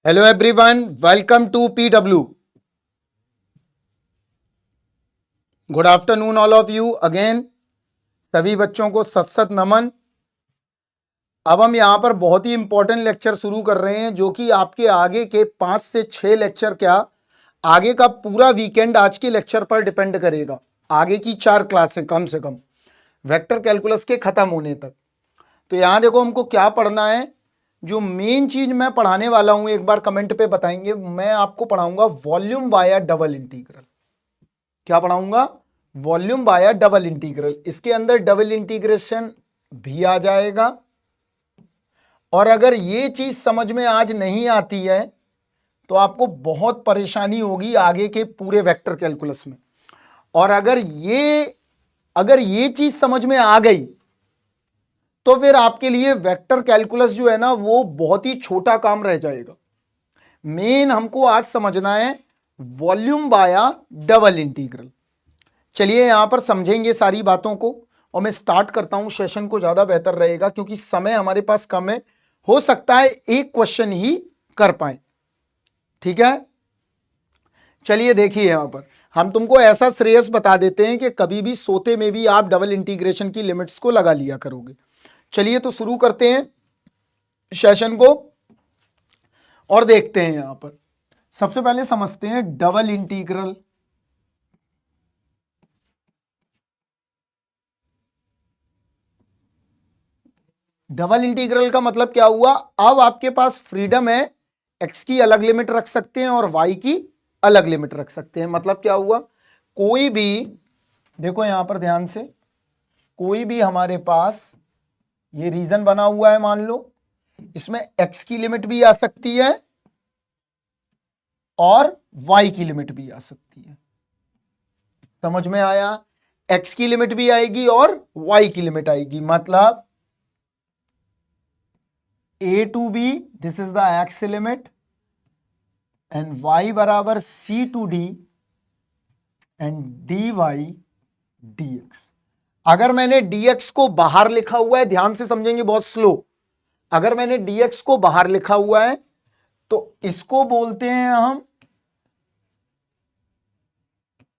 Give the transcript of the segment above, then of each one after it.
Hello everyone, welcome to PW. Good afternoon all of you again. सभी बच्चों को सत सत नमन। अब हम यहाँ पर बहुत ही इंपॉर्टेंट लेक्चर शुरू कर रहे हैं जो कि आपके आगे के 5 से 6 लेक्चर क्या आगे का पूरा वीकेंड आज के लेक्चर पर डिपेंड करेगा। आगे की 4 क्लासें कम से कम वेक्टर कैलकुलस के खत्म होने तक। तो यहाँ देखो हमको क्या पढ़ना है। जो मेन चीज मैं पढ़ाने वाला हूं एक बार कमेंट पे बताएंगे। मैं आपको पढ़ाऊंगा वॉल्यूम वाया डबल इंटीग्रल। क्या पढ़ाऊंगा? Volume via double integral. इसके अंदर डबल इंटीग्रेशन भी आ जाएगा। और अगर ये चीज समझ में आज नहीं आती है तो आपको बहुत परेशानी होगी आगे के पूरे वेक्टर कैलकुलस में। और अगर ये चीज समझ में आ गई तो फिर आपके लिए वेक्टर कैलकुलस जो है ना वो बहुत ही छोटा काम रह जाएगा। मेन हमको आज समझना है वॉल्यूम वाया डबल इंटीग्रल। चलिए यहां पर समझेंगे सारी बातों को और मैं स्टार्ट करता हूं सेशन को। ज्यादा बेहतर रहेगा क्योंकि समय हमारे पास कम है। हो सकता है एक क्वेश्चन ही कर पाए। ठीक है, चलिए देखिए यहां पर हम तुमको ऐसा श्रेयस बता देते हैं कि कभी भी सोते में भी आप डबल इंटीग्रेशन की लिमिट्स को लगा लिया करोगे। चलिए तो शुरू करते हैं सेशन को और देखते हैं। यहां पर सबसे पहले समझते हैं डबल इंटीग्रल। डबल इंटीग्रल का मतलब क्या हुआ? अब आपके पास फ्रीडम है, एक्स की अलग लिमिट रख सकते हैं और वाई की अलग लिमिट रख सकते हैं। मतलब क्या हुआ? कोई भी, देखो यहां पर ध्यान से, कोई भी हमारे पास ये रीजन बना हुआ है, मान लो इसमें एक्स की लिमिट भी आ सकती है और वाई की लिमिट भी आ सकती है। समझ में आया? एक्स की लिमिट भी आएगी और वाई की लिमिट आएगी। मतलब a to b, this is the x limit, and y बराबर c to d and dy dx। अगर मैंने dx को बाहर लिखा हुआ है, ध्यान से समझेंगे, बहुत स्लो। अगर मैंने dx को बाहर लिखा हुआ है तो इसको बोलते हैं हम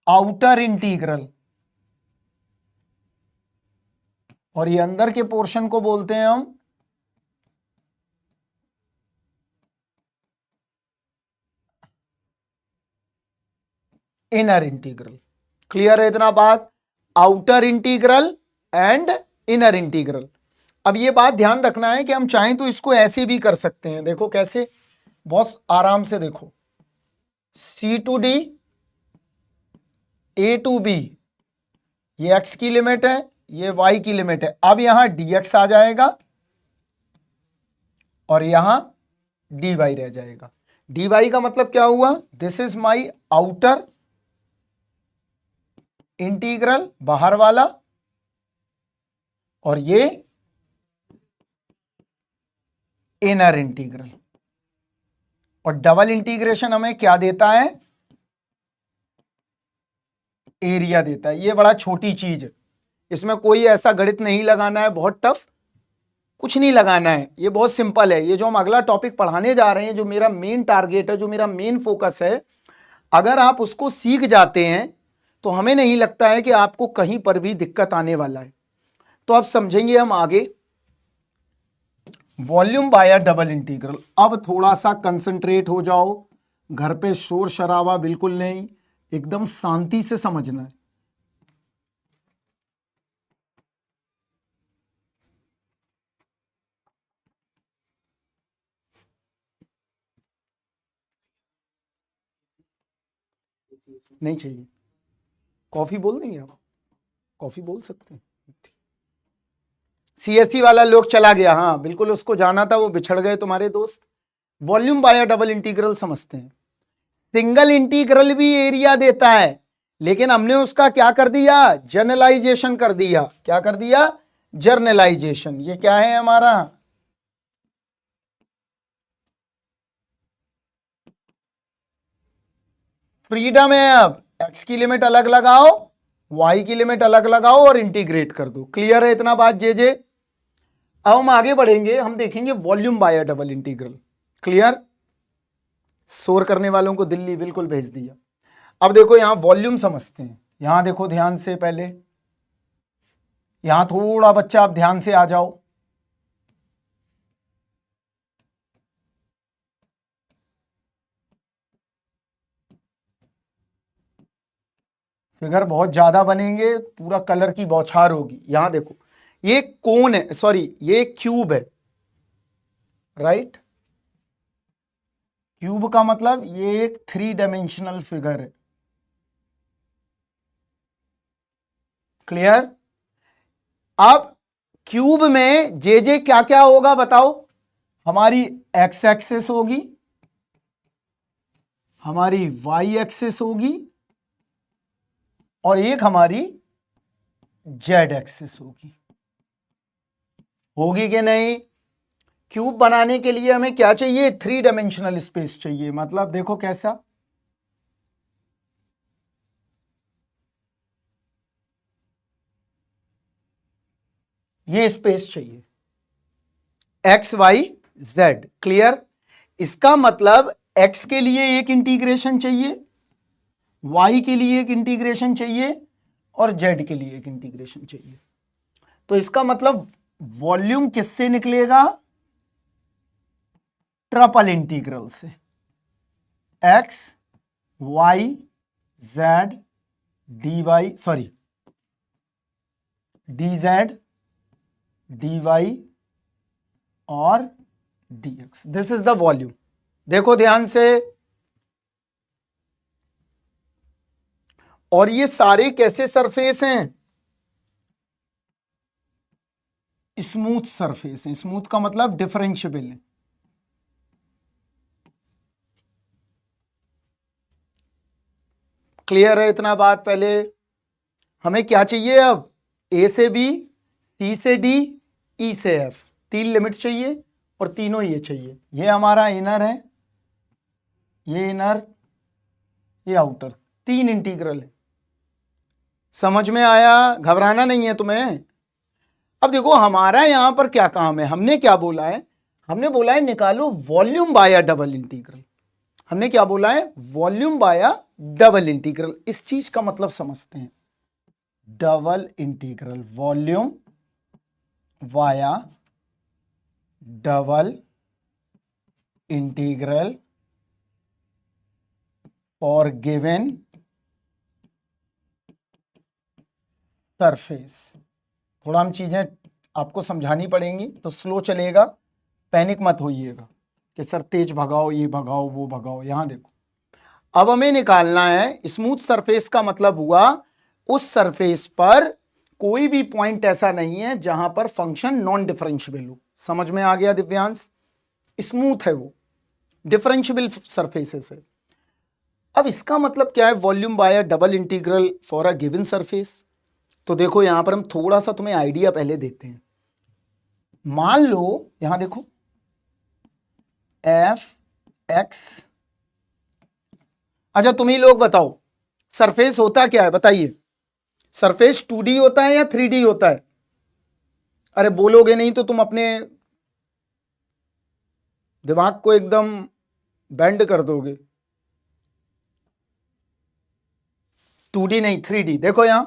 आउटर इंटीग्रल और ये अंदर के पोर्शन को बोलते हैं हम इनर इंटीग्रल। क्लियर है इतना बात? Outer integral and inner integral. अब ये बात ध्यान रखना है कि हम चाहें तो इसको ऐसे भी कर सकते हैं। देखो कैसे, बहुत आराम से देखो, c to d, a to b, ये x की लिमिट है, ये y की लिमिट है। अब यहां dx आ जाएगा और यहां dy रह जाएगा। dy का मतलब क्या हुआ? This is my outer integral, बाहर वाला, और ये इनर इंटीग्रल। और डबल इंटीग्रेशन हमें क्या देता है? एरिया देता है। ये बड़ा छोटी चीज है, इसमें कोई ऐसा गणित नहीं लगाना है, बहुत टफ कुछ नहीं लगाना है। ये बहुत सिंपल है। ये जो हम अगला टॉपिक पढ़ाने जा रहे हैं, जो मेरा मेन टारगेट है, जो मेरा मेन फोकस है, अगर आप उसको सीख जाते हैं तो हमें नहीं लगता है कि आपको कहीं पर भी दिक्कत आने वाला है। तो अब समझेंगे हम आगे वॉल्यूम वाया डबल इंटीग्रल। अब थोड़ा सा कंसंट्रेट हो जाओ, घर पे शोर शराबा बिल्कुल नहीं, एकदम शांति से समझना है। नहीं चाहिए? कॉफी बोल देंगे आप? कॉफी बोल सकते हैं। सीएससी वाला लोग चला गया, हाँ बिल्कुल, उसको जाना था, वो बिछड़ गए तुम्हारे दोस्त। वॉल्यूम वाया डबल इंटीग्रल समझते हैं। सिंगल इंटीग्रल भी एरिया देता है, लेकिन हमने उसका क्या कर दिया? जनरलाइजेशन कर दिया। क्या कर दिया? जर्नलाइजेशन। ये क्या है हमारा? फ्रीडम है। अब एक्स की लिमिट अलग लगाओ, वाई की लिमिट अलग लगाओ और इंटीग्रेट कर दो। क्लियर है इतना बात जे? अब हम आगे बढ़ेंगे, हम देखेंगे volume via double integral. Clear? शोर करने वालों को दिल्ली बिल्कुल भेज दिया। अब देखो यहां वॉल्यूम समझते हैं। यहां देखो ध्यान से, पहले यहां थोड़ा बच्चा आप ध्यान से आ जाओ। फिगर बहुत ज्यादा बनेंगे, पूरा कलर की बौछार होगी। यहां देखो ये कोन है, सॉरी ये क्यूब है, राइट। क्यूब का मतलब ये एक 3 डाइमेंशनल फिगर है। क्लियर। अब क्यूब में जे क्या क्या होगा बताओ। हमारी एक्स एक्सिस होगी, हमारी वाई एक्सिस होगी, और एक हमारी जेड एक्सिस होगी। होगी कि नहीं। क्यूब बनाने के लिए हमें क्या चाहिए, 3 डाइमेंशनल स्पेस चाहिए। मतलब देखो कैसा, ये स्पेस चाहिए, एक्स वाई जेड। क्लियर। इसका मतलब एक्स के लिए एक इंटीग्रेशन चाहिए, वाई के लिए एक इंटीग्रेशन चाहिए, और जेड के लिए एक इंटीग्रेशन चाहिए। तो इसका मतलब वॉल्यूम किससे निकलेगा, ट्रिपल इंटीग्रल से। X y z d y, sorry d z d y और d x, this is the volume. देखो ध्यान से। और ये सारे कैसे सरफेस हैं, स्मूथ सरफेस है। स्मूथ का मतलब डिफरेंशिएबल है। क्लियर है इतना बात। पहले हमें क्या चाहिए, अब ए से बी, सी से डी, ई से एफ, 3 लिमिट चाहिए, और तीनों ये चाहिए। ये हमारा इनर है, ये इनर, ये आउटर, 3 इंटीग्रल है। समझ में आया, घबराना नहीं है तुम्हें। अब देखो हमारा यहां पर क्या काम है, हमने क्या बोला है, हमने बोला है निकालो वॉल्यूम बाया डबल इंटीग्रल। हमने क्या बोला है, वॉल्यूम बाया डबल इंटीग्रल। इस चीज का मतलब समझते हैं, double integral, volume via double integral for given surface. थोड़ा हम चीजें आपको समझानी पड़ेंगी, तो स्लो चलेगा, पैनिक मत होइएगा कि सर तेज भगाओ, ये भगाओ, वो भगाओ। यहां देखो अब हमें निकालना है स्मूथ सरफेस का मतलब हुआ उस सरफेस पर कोई भी पॉइंट ऐसा नहीं है जहां पर फंक्शन नॉन डिफरेंशिएबल हो। समझ में आ गया दिव्यांश। स्मूथ है वो, डिफरेंशिएबल सरफेसेस है। अब इसका मतलब क्या है, volume by double integral for a given surface. तो देखो यहां पर हम थोड़ा सा तुम्हें आइडिया पहले देते हैं। मान लो यहां देखो एफ एक्स, अच्छा तुम ही लोग बताओ सरफेस होता क्या है, बताइए। सरफेस 2D होता है या 3D होता है? अरे बोलोगे नहीं तो तुम अपने दिमाग को एकदम बेंड कर दोगे। 2D नहीं 3D। देखो यहां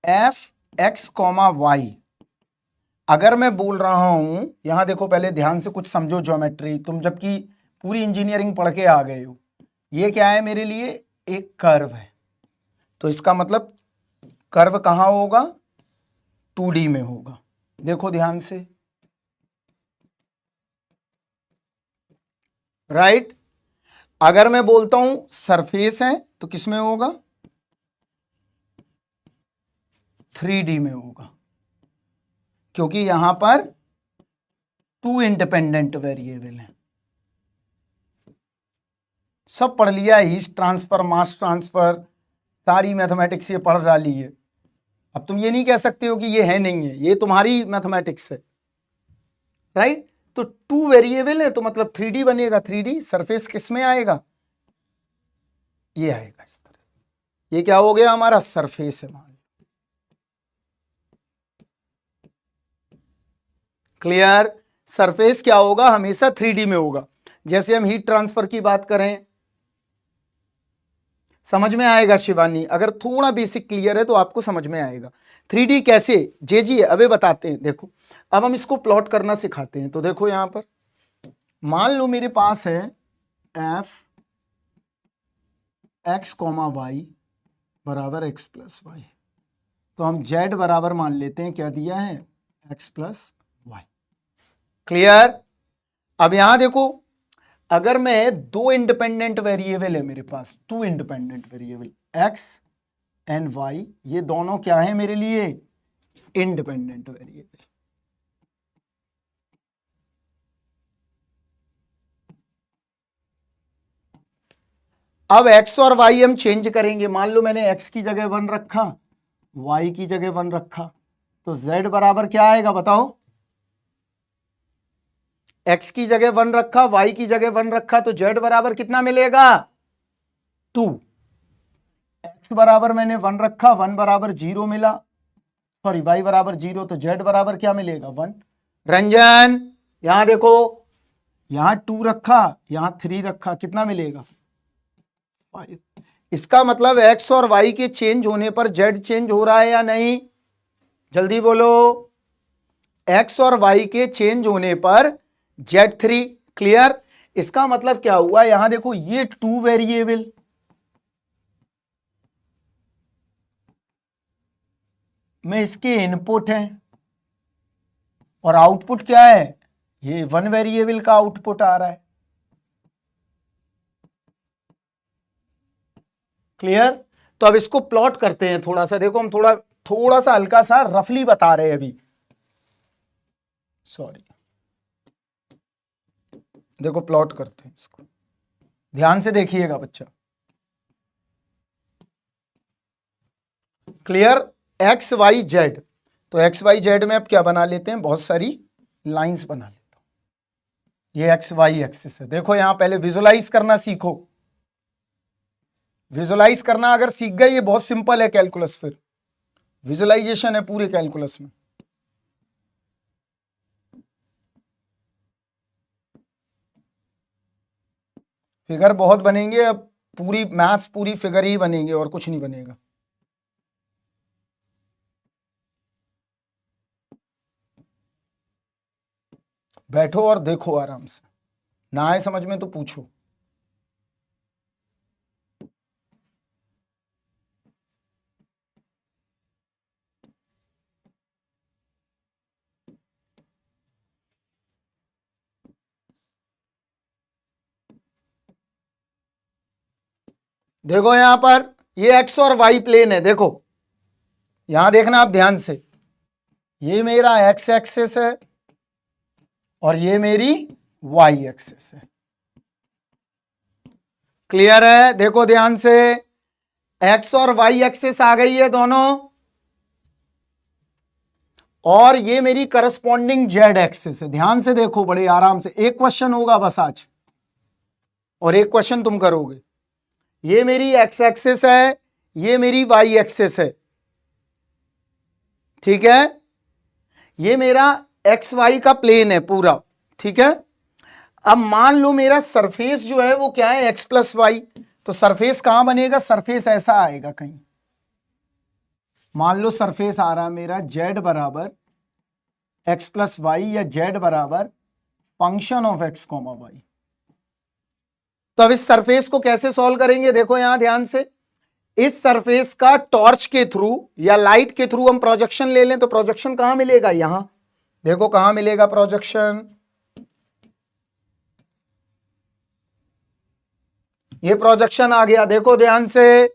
एफ एक्स कॉमा वाई, अगर मैं बोल रहा हूं, यहां देखो पहले ध्यान से कुछ समझो ज्योमेट्री, तुम जबकि पूरी इंजीनियरिंग पढ़ के आ गए हो। ये क्या है मेरे लिए, एक कर्व है। तो इसका मतलब कर्व कहां होगा, 2D में होगा। देखो ध्यान से, राइट। अगर मैं बोलता हूं सरफेस है तो किस में होगा, 3D में होगा, क्योंकि यहां पर 2 इंडिपेंडेंट वेरिएबल हैं। सब पढ़ लिया, हीट ट्रांसफर, मास ट्रांसफर, सारी मैथमेटिक्स ये पढ़ डाली है। अब तुम ये नहीं कह सकते हो कि ये है नहीं है, ये तुम्हारी मैथमेटिक्स है, राइट। तो 2 वेरिएबल है तो मतलब 3D बनेगा। 3D सरफेस किस में आएगा, ये आएगा इस तरह से। ये क्या हो गया, हमारा सरफेस है। मान क्लियर, सरफेस क्या होगा, हमेशा 3D में होगा। जैसे हम हीट ट्रांसफर की बात करें। समझ में आएगा शिवानी? अगर थोड़ा बेसिक क्लियर है तो आपको समझ में आएगा। 3D कैसे जी अबे बताते हैं। देखो अब हम इसको प्लॉट करना सिखाते हैं। तो देखो यहां पर मान लो मेरे पास है एफ एक्स कॉमा वाई बराबर एक्स प्लस वाई। तो हम z बराबर मान लेते हैं, क्या दिया है, x प्लस वाई। क्लियर? अब यहां देखो, अगर मैं दो इंडिपेंडेंट वेरिएबल है मेरे पास, two independent variable x and y, ये दोनों क्या है मेरे लिए, इंडिपेंडेंट वेरिएबल। अब x और y हम चेंज करेंगे। मान लो मैंने x की जगह 1 रखा, y की जगह 1 रखा, तो z बराबर क्या आएगा बताओ? x की जगह 1 रखा, y की जगह 1 रखा, तो z बराबर कितना मिलेगा, 2। x बराबर मैंने 1 रखा, 1 बराबर 0 मिला, सॉरी y बराबर 0, तो z बराबर क्या मिलेगा, 1। रंजन यहां देखो, यहां 2 रखा, यहां 3 रखा, कितना मिलेगा, 5। इसका मतलब x और y के चेंज होने पर z चेंज हो रहा है या नहीं, जल्दी बोलो। x और y के चेंज होने पर z3। क्लियर? इसका मतलब क्या हुआ, यहां देखो ये 2 वेरिएबल, में इसके इनपुट हैं और आउटपुट क्या है, ये 1 वेरिएबल का आउटपुट आ रहा है। क्लियर? तो अब इसको प्लॉट करते हैं थोड़ा सा। देखो हम थोड़ा सा हल्का सा रफली बता रहे हैं अभी, सॉरी। देखो प्लॉट करते हैं इसको, ध्यान से देखिएगा बच्चा। क्लियर? एक्स वाई जेड, तो एक्स वाई जेड में अब क्या बना लेते हैं, बहुत सारी लाइंस बना लेता हूं। ये एक्स वाई एक्सिस है। देखो यहां पहले विजुलाइज करना सीखो। विजुलाइज करना अगर सीख गए, ये बहुत सिंपल है कैलकुलस, फिर विजुलाइजेशन है पूरे कैलकुलस में। फिगर बहुत बनेंगे अब, पूरी मैथ्स पूरी फिगर ही बनेंगे और कुछ नहीं बनेगा। बैठो और देखो आराम से, ना आए समझ में तो पूछो। देखो यहां पर ये एक्स और वाई प्लेन है। देखो यहां देखना आप ध्यान से, ये मेरा एक्स एक्सिस है और ये मेरी वाई एक्सिस है। क्लियर है? देखो ध्यान से, एक्स और वाई एक्सिस आ गई है दोनों, और ये मेरी करस्पॉन्डिंग जेड एक्सिस है। ध्यान से देखो बड़े आराम से, एक क्वेश्चन होगा बस आज और एक क्वेश्चन तुम करोगे। ये मेरी एक्स एक्सिस है, ये मेरी वाई एक्सिस है, ठीक है? ये मेरा एक्स वाई का प्लेन है पूरा, ठीक है? अब मान लो मेरा सरफेस जो है वो क्या है, एक्स प्लस वाई। तो सरफेस कहां बनेगा, सरफेस ऐसा आएगा कहीं। मान लो सरफेस आ रहा है मेरा जेड बराबर एक्स प्लस वाई, या जेड बराबर function of x comma y. तो अब इस सरफेस को कैसे सॉल्व करेंगे, देखो यहां ध्यान से। इस सरफेस का टॉर्च के थ्रू या लाइट के थ्रू हम प्रोजेक्शन ले लें, तो प्रोजेक्शन कहां मिलेगा, यहां। देखो कहां मिलेगा प्रोजेक्शन, ये प्रोजेक्शन आ गया। देखो ध्यान से,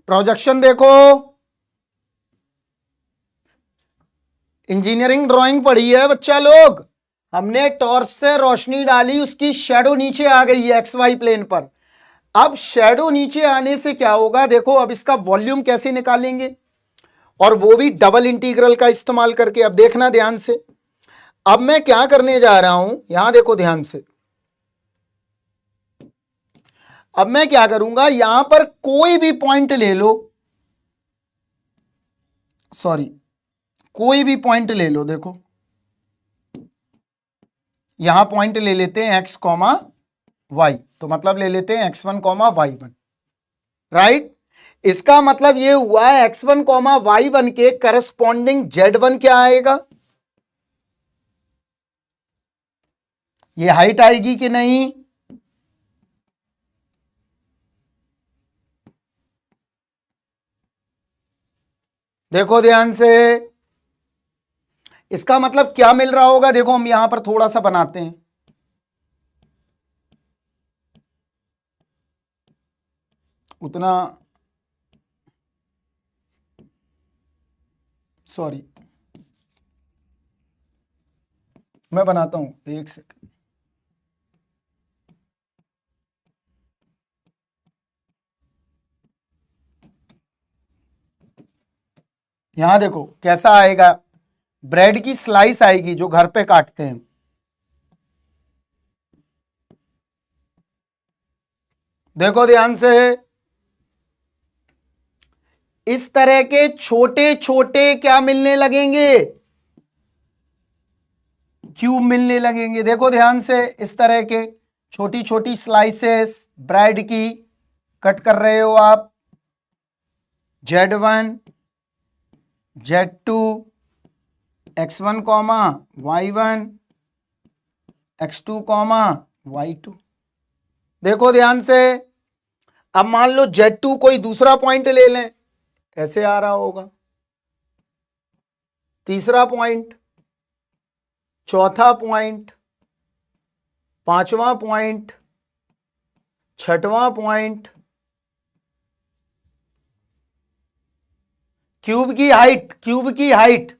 प्रोजेक्शन देखो, इंजीनियरिंग ड्राइंग पढ़ी है बच्चा लोग, हमने टॉर्च से रोशनी डाली, उसकी शेडो नीचे आ गई है एक्स वाई प्लेन पर। अब शेडो नीचे आने से क्या होगा, देखो अब इसका वॉल्यूम कैसे निकालेंगे, और वो भी डबल इंटीग्रल का इस्तेमाल करके। अब देखना ध्यान से, अब मैं क्या करने जा रहा हूं, यहां देखो ध्यान से। अब मैं क्या करूंगा, यहां पर कोई भी पॉइंट ले लो, सॉरी कोई भी पॉइंट ले लो। देखो यहां पॉइंट ले लेते हैं x कॉमा वाई, तो मतलब ले लेते हैं x1 कॉमा y1, राइट। इसका मतलब ये हुआ है x1 कॉमा y1 के करस्पॉन्डिंग z1 क्या आएगा, ये हाइट आएगी कि नहीं, देखो ध्यान से। इसका मतलब क्या मिल रहा होगा, देखो हम यहां पर थोड़ा सा बनाते हैं, उतना सॉरी मैं बनाता हूं, एक सेकंड। यहां देखो कैसा आएगा, ब्रेड की स्लाइस आएगी जो घर पे काटते हैं, देखो ध्यान से। इस तरह के छोटे छोटे क्या मिलने लगेंगे, क्यूब मिलने लगेंगे, देखो ध्यान से। इस तरह के छोटी छोटी स्लाइसेस ब्रेड की कट कर रहे हो आप, Z1 Z2 x1 comma y1 x2 comma y2, देखो ध्यान से। अब मान लो Z2 कोई दूसरा पॉइंट ले लें, ऐसे आ रहा होगा, तीसरा पॉइंट, चौथा पॉइंट, पांचवा पॉइंट, छठवां पॉइंट, क्यूब की हाइट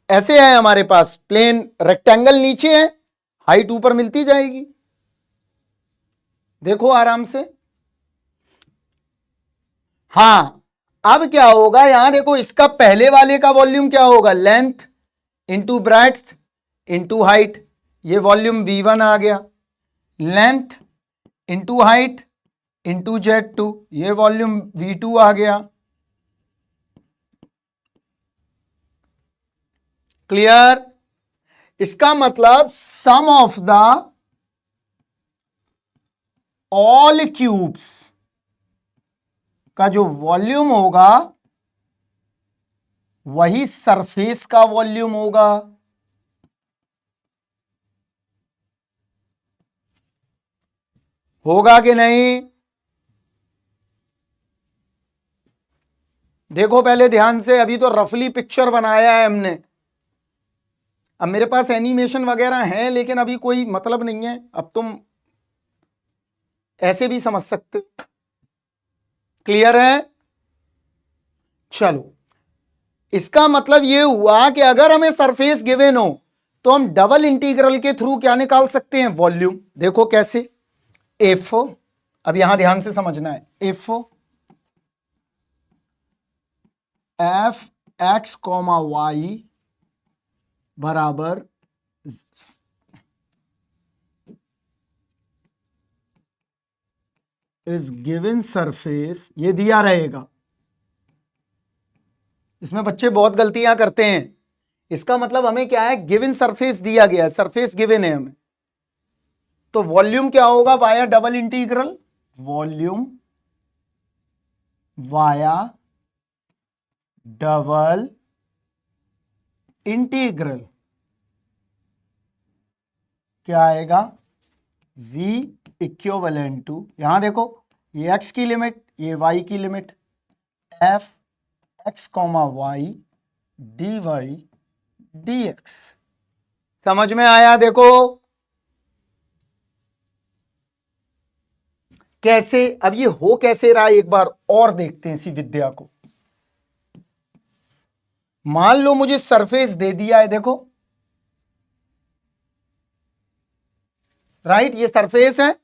ऐसे है हमारे पास, प्लेन रेक्टेंगल नीचे है, हाइट ऊपर मिलती जाएगी, देखो आराम से। हां, अब क्या होगा, यहां देखो, इसका पहले वाले का वॉल्यूम क्या होगा, length into breadth into height, ये वॉल्यूम V1 आ गया, length into height into Z2, ये वॉल्यूम V2 आ गया, क्लियर। इसका मतलब सम ऑफ द ऑल क्यूब्स का जो वॉल्यूम होगा वही सरफेस का वॉल्यूम होगा, होगा कि नहीं, देखो पहले ध्यान से। अभी तो रफली पिक्चर बनाया है हमने, अब मेरे पास एनिमेशन वगैरह है लेकिन अभी कोई मतलब नहीं है, अब तुम ऐसे भी समझ सकते, क्लियर है। चलो, इसका मतलब यह हुआ कि अगर हमें सरफेस गिवन हो तो हम डबल इंटीग्रल के थ्रू क्या निकाल सकते हैं, वॉल्यूम, देखो कैसे, इफ, अब यहां ध्यान से समझना है, if f x comma y बराबर इज गिवन सरफेस, ये दिया रहेगा, इसमें बच्चे बहुत गलतियां करते हैं। इसका मतलब हमें क्या है, गिवन सरफेस दिया गया है, सरफेस गिवन है हमें, तो वॉल्यूम क्या होगा, via double integral, volume via double integral क्या आएगा, v इक्विवेलेंट टू, यहां देखो ये x की लिमिट, ये y की limit, f x comma y dy dx, समझ में आया। देखो कैसे, अब ये हो कैसे रहा है, एक बार और देखते हैं इसी विद्या को। मान लो मुझे सरफेस दे दिया है, देखो राइट, ये सरफेस है,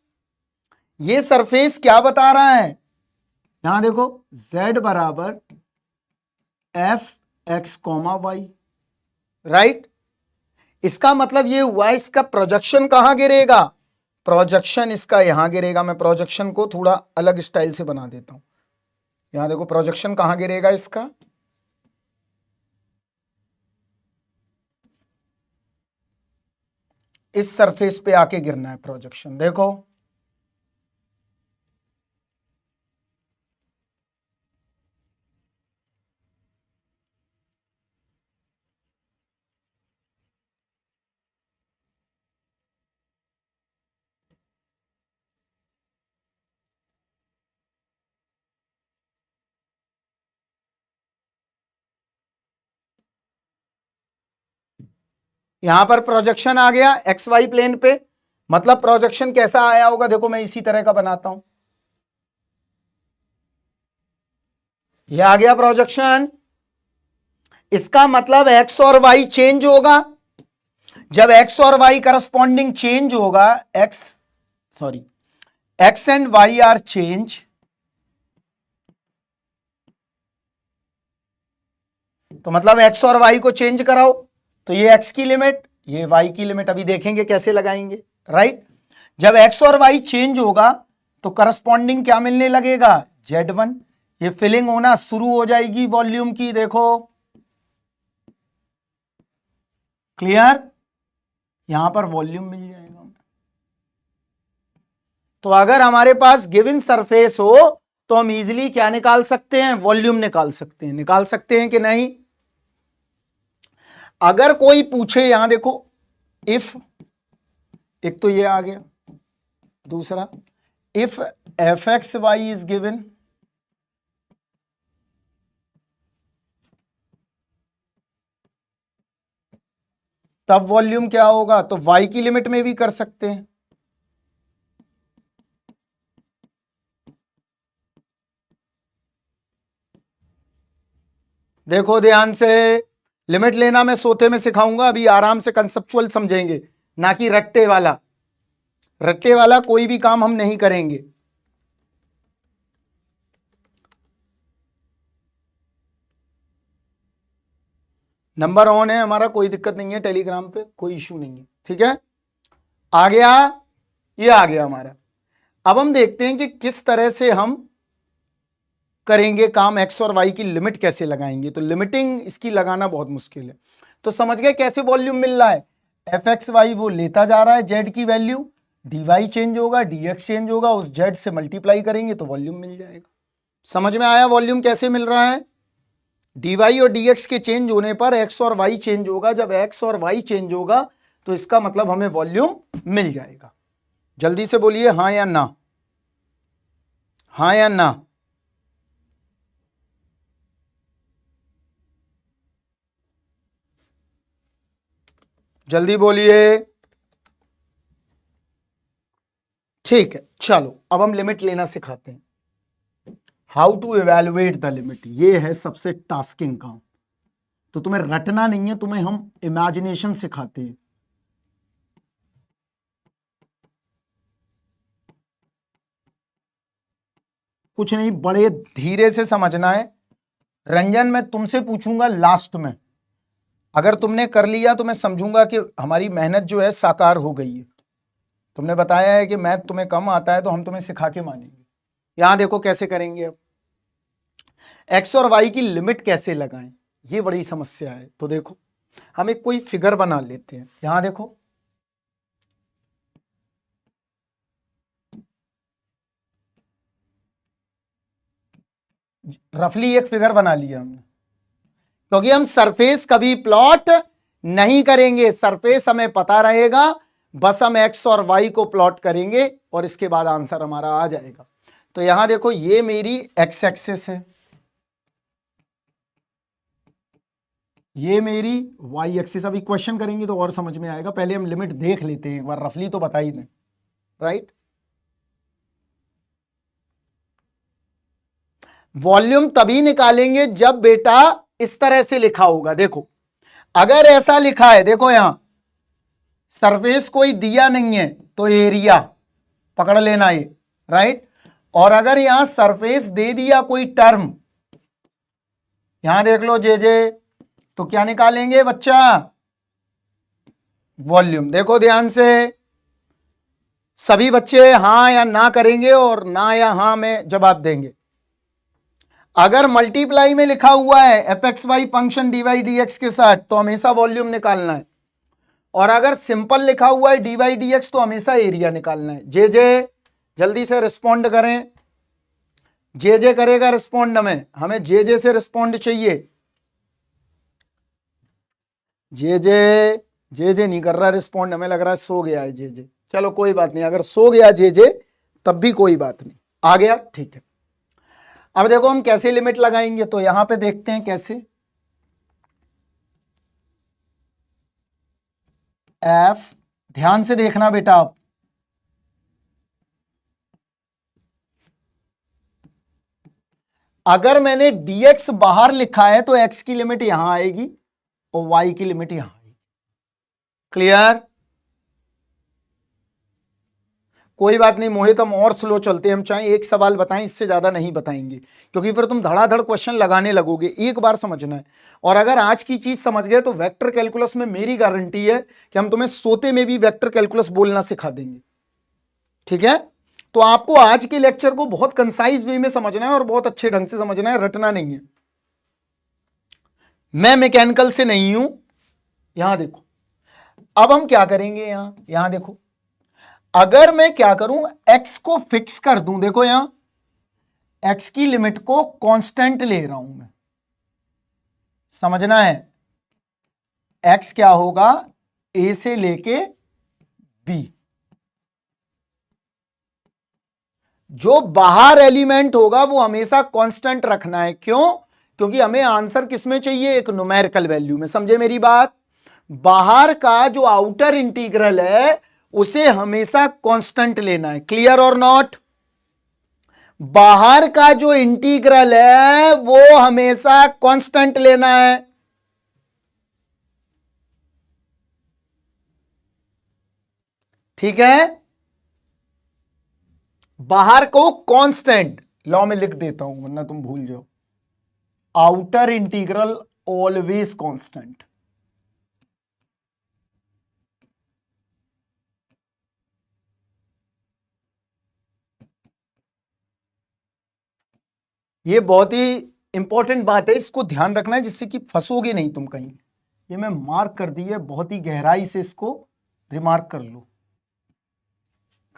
ये सरफेस क्या बता रहा है, यहां देखो z बराबर f x comma y, right. इसका मतलब ये हुआ इसका प्रोजेक्शन कहां गिरेगा, प्रोजेक्शन इसका यहां गिरेगा, मैं प्रोजेक्शन को थोड़ा अलग स्टाइल से बना देता हूं, यहां देखो प्रोजेक्शन कहां गिरेगा इसका, इस सरफेस पे आके गिरना है प्रोजेक्शन। देखो यहां पर प्रोजेक्शन आ गया एक्स वाई प्लेन पे, मतलब प्रोजेक्शन कैसा आया होगा, देखो मैं इसी तरह का बनाता हूं। ये आ गया प्रोजेक्शन, इसका मतलब एक्स और वाई चेंज होगा। जब एक्स और वाई करस्पॉन्डिंग चेंज होगा, x and y are change, तो मतलब एक्स और वाई को चेंज कराओ, तो ये एक्स की लिमिट, ये वाई की लिमिट, अभी देखेंगे कैसे लगाएंगे, राइट। जब एक्स और वाई चेंज होगा तो करस्पॉन्डिंग क्या मिलने लगेगा, Z1। ये फिलिंग होना शुरू हो जाएगी वॉल्यूम की, देखो क्लियर, यहां पर वॉल्यूम मिल जाएगा। तो अगर हमारे पास गिवन सरफेस हो तो हम इजीली क्या निकाल सकते हैं, वॉल्यूम निकाल सकते हैं। निकाल सकते हैं कि नहीं? अगर कोई पूछे, यहां देखो इफ, एक तो ये आ गया, दूसरा if f x y is given, तब वॉल्यूम क्या होगा, तो वाई की लिमिट में भी कर सकते हैं। देखो ध्यान से, लिमिट लेना मैं सोते में सिखाऊंगा, अभी आराम से कंसेप्चुअल समझेंगे, ना कि रट्टे वाला। रट्टे वाला कोई भी काम हम नहीं करेंगे। नंबर ऑन है हमारा, कोई दिक्कत नहीं है, टेलीग्राम पे कोई इशू नहीं है, ठीक है। आ गया, ये आ गया हमारा। अब हम देखते हैं कि किस तरह से हम करेंगे काम, एक्स और वाई की लिमिट कैसे लगाएंगे। तो लिमिटिंग इसकी लगाना बहुत मुश्किल है। तो समझ गए कैसे वॉल्यूम मिल रहा है, एफ एक्स वाई वो लेता जा रहा है जेड की वैल्यू, डी वाई चेंज होगा, डी एक्स चेंज होगा, उस जेड से मल्टीप्लाई करेंगे तो वॉल्यूम मिल जाएगा। समझ में आया वॉल्यूम कैसे मिल रहा है? डी वाई और डी एक्स के चेंज होने पर एक्स और वाई चेंज होगा, जब एक्स और वाई चेंज होगा तो इसका मतलब हमें वॉल्यूम मिल जाएगा। जल्दी से बोलिए हाँ या ना, हाँ या ना। जल्दी बोलिए। ठीक है, चलो अब हम लिमिट लेना सिखाते हैं। How to evaluate the limit, ये है सबसे टास्किंग काम। तो तुम्हें रटना नहीं है, तुम्हें हम इमेजिनेशन सिखाते हैं। कुछ नहीं, बड़े धीरे से समझना है। रंजन मैं तुमसे पूछूंगा लास्ट में, अगर तुमने कर लिया तो मैं समझूंगा कि हमारी मेहनत जो है साकार हो गई है। तुमने बताया है कि मैथ तुम्हें कम आता है तो हम तुम्हें सिखा के मानेंगे। यहां देखो कैसे करेंगे। अब एक्स और वाई की लिमिट कैसे लगाएं, ये बड़ी समस्या है। तो देखो हम एक कोई फिगर बना लेते हैं। यहां देखो, रफली एक फिगर बना लिया हमने, क्योंकि हम सरफेस कभी प्लॉट नहीं करेंगे, सरफेस हमें पता रहेगा, बस हम एक्स और वाई को प्लॉट करेंगे और इसके बाद आंसर हमारा आ जाएगा। तो यहां देखो ये मेरी एक्स एक्सिस है, ये मेरी वाई एक्सिस। अभी क्वेश्चन करेंगे तो और समझ में आएगा, पहले हम लिमिट देख लेते हैं एक बार, रफली तो बता ही दें, राइट। वॉल्यूम तभी निकालेंगे जब बेटा इस तरह से लिखा होगा। देखो अगर ऐसा लिखा है, देखो यहां सरफेस कोई दिया नहीं है तो एरिया पकड़ लेना ये, राइट। और अगर यहां सरफेस दे दिया कोई टर्म, यहां देख लो जे, तो क्या निकालेंगे बच्चा, वॉल्यूम। देखो ध्यान से, सभी बच्चे हाँ या ना करेंगे और ना या हाँ में जवाब देंगे। अगर मल्टीप्लाई में लिखा हुआ है f x y function d y d x के साथ, तो हमेशा वॉल्यूम निकालना है। और अगर सिंपल लिखा हुआ है dy dx तो हमेशा एरिया निकालना है। जे जल्दी से रिस्पॉन्ड करें, जे करेगा रिस्पॉन्ड, हमें जे से रिस्पॉन्ड चाहिए। जे नहीं कर रहा रिस्पॉन्ड, हमें लग रहा है सो गया है जे। चलो कोई बात नहीं, अगर सो गया जे तब भी कोई बात नहीं, आ गया, ठीक है। अब देखो हम कैसे लिमिट लगाएंगे, तो यहां पे देखते हैं कैसे। एफ, ध्यान से देखना बेटा आप, अगर मैंने dx बाहर लिखा है तो x की लिमिट यहां आएगी और y की लिमिट यहां आएगी। क्लियर? कोई बात नहीं मोहित, हम और स्लो चलते हैं, हम चाहे एक सवाल बताएं, इससे ज्यादा नहीं बताएंगे, क्योंकि फिर तुम धड़ाधड़ क्वेश्चन लगाने लगोगे। एक बार समझना है, और अगर आज की चीज समझ गए तो वेक्टर कैलकुलस में मेरी गारंटी है कि हम तुम्हें सोते में भी वेक्टर कैलकुलस बोलना सिखा देंगे। ठीक है? तो आपको आज के लेक्चर को बहुत कंसाइज वे में समझना है और बहुत अच्छे ढंग से समझना है, रटना नहीं है। मैं मैकेनिकल से नहीं हूं। यहां देखो, अब हम क्या करेंगे, यहां देखो, अगर मैं क्या करूं, x को फिक्स कर दूं, देखो यहां x की लिमिट को कांस्टेंट ले रहा हूं मैं, समझना है। x क्या होगा, a से लेके b, जो बाहर एलिमेंट होगा वो हमेशा कांस्टेंट रखना है। क्यों? क्योंकि हमें आंसर किसमें चाहिए, एक न्यूमेरिकल वैल्यू में। समझे मेरी बात? बाहर का जो आउटर इंटीग्रल है उसे हमेशा कांस्टेंट लेना है। क्लियर और नॉट? बाहर का जो इंटीग्रल है वो हमेशा कांस्टेंट लेना है। ठीक है? बाहर को कांस्टेंट लॉ में लिख देता हूं वरना तुम भूल जाओ। Outer integral always constant. ये बहुत ही इंपॉर्टेंट बात है, इसको ध्यान रखना है जिससे कि फंसोगे नहीं तुम कहीं। ये मैं मार्क कर दी है, बहुत ही गहराई से इसको रिमार्क कर लो।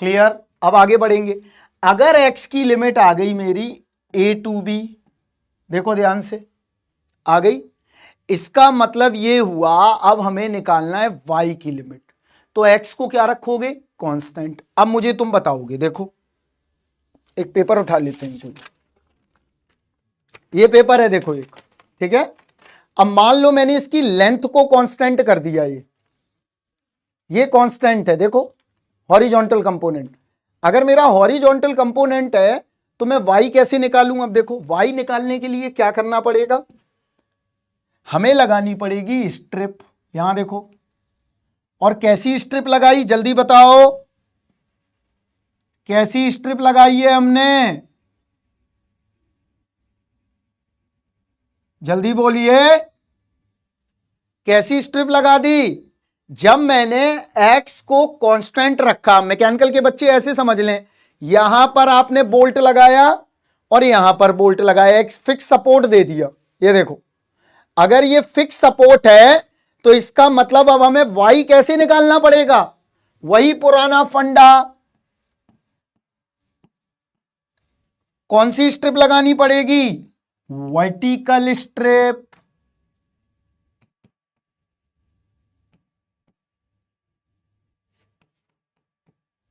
क्लियर? अब आगे बढ़ेंगे। अगर x की लिमिट आ गई मेरी a टू b, देखो ध्यान से, आ गई, इसका मतलब ये हुआ अब हमें निकालना है y की लिमिट। तो x को क्या रखोगे, कांस्टेंट। अब मुझे तुम बताओगे, देखो एक पेपर उठा लेते हैं, चलो ये पेपर है, देखो एक, ठीक है। अब मान लो मैंने इसकी लेंथ को कांस्टेंट कर दिया, ये कांस्टेंट है, देखो हॉरिजॉन्टल कंपोनेंट। अगर मेरा हॉरिजॉन्टल कंपोनेंट है तो मैं y कैसे निकालूं? अब देखो y निकालने के लिए क्या करना पड़ेगा, हमें लगानी पड़ेगी स्ट्रिप। यहां देखो, और कैसी स्ट्रिप लगाई, जल्दी बताओ, कैसी स्ट्रिप लगाई है हमने, जल्दी बोलिए, कैसी स्ट्रिप लगा दी? जब मैंने x को कांस्टेंट रखा, मैकेनिकल के बच्चे ऐसे समझ लें, यहां पर आपने बोल्ट लगाया और यहां पर बोल्ट लगाया, एक फिक्स सपोर्ट दे दिया। ये देखो, अगर ये फिक्स सपोर्ट है तो इसका मतलब अब हमें y कैसे निकालना पड़ेगा, वही पुराना फंडा, कौन सी स्ट्रिप लगानी पड़ेगी, वर्टिकल स्ट्रिप।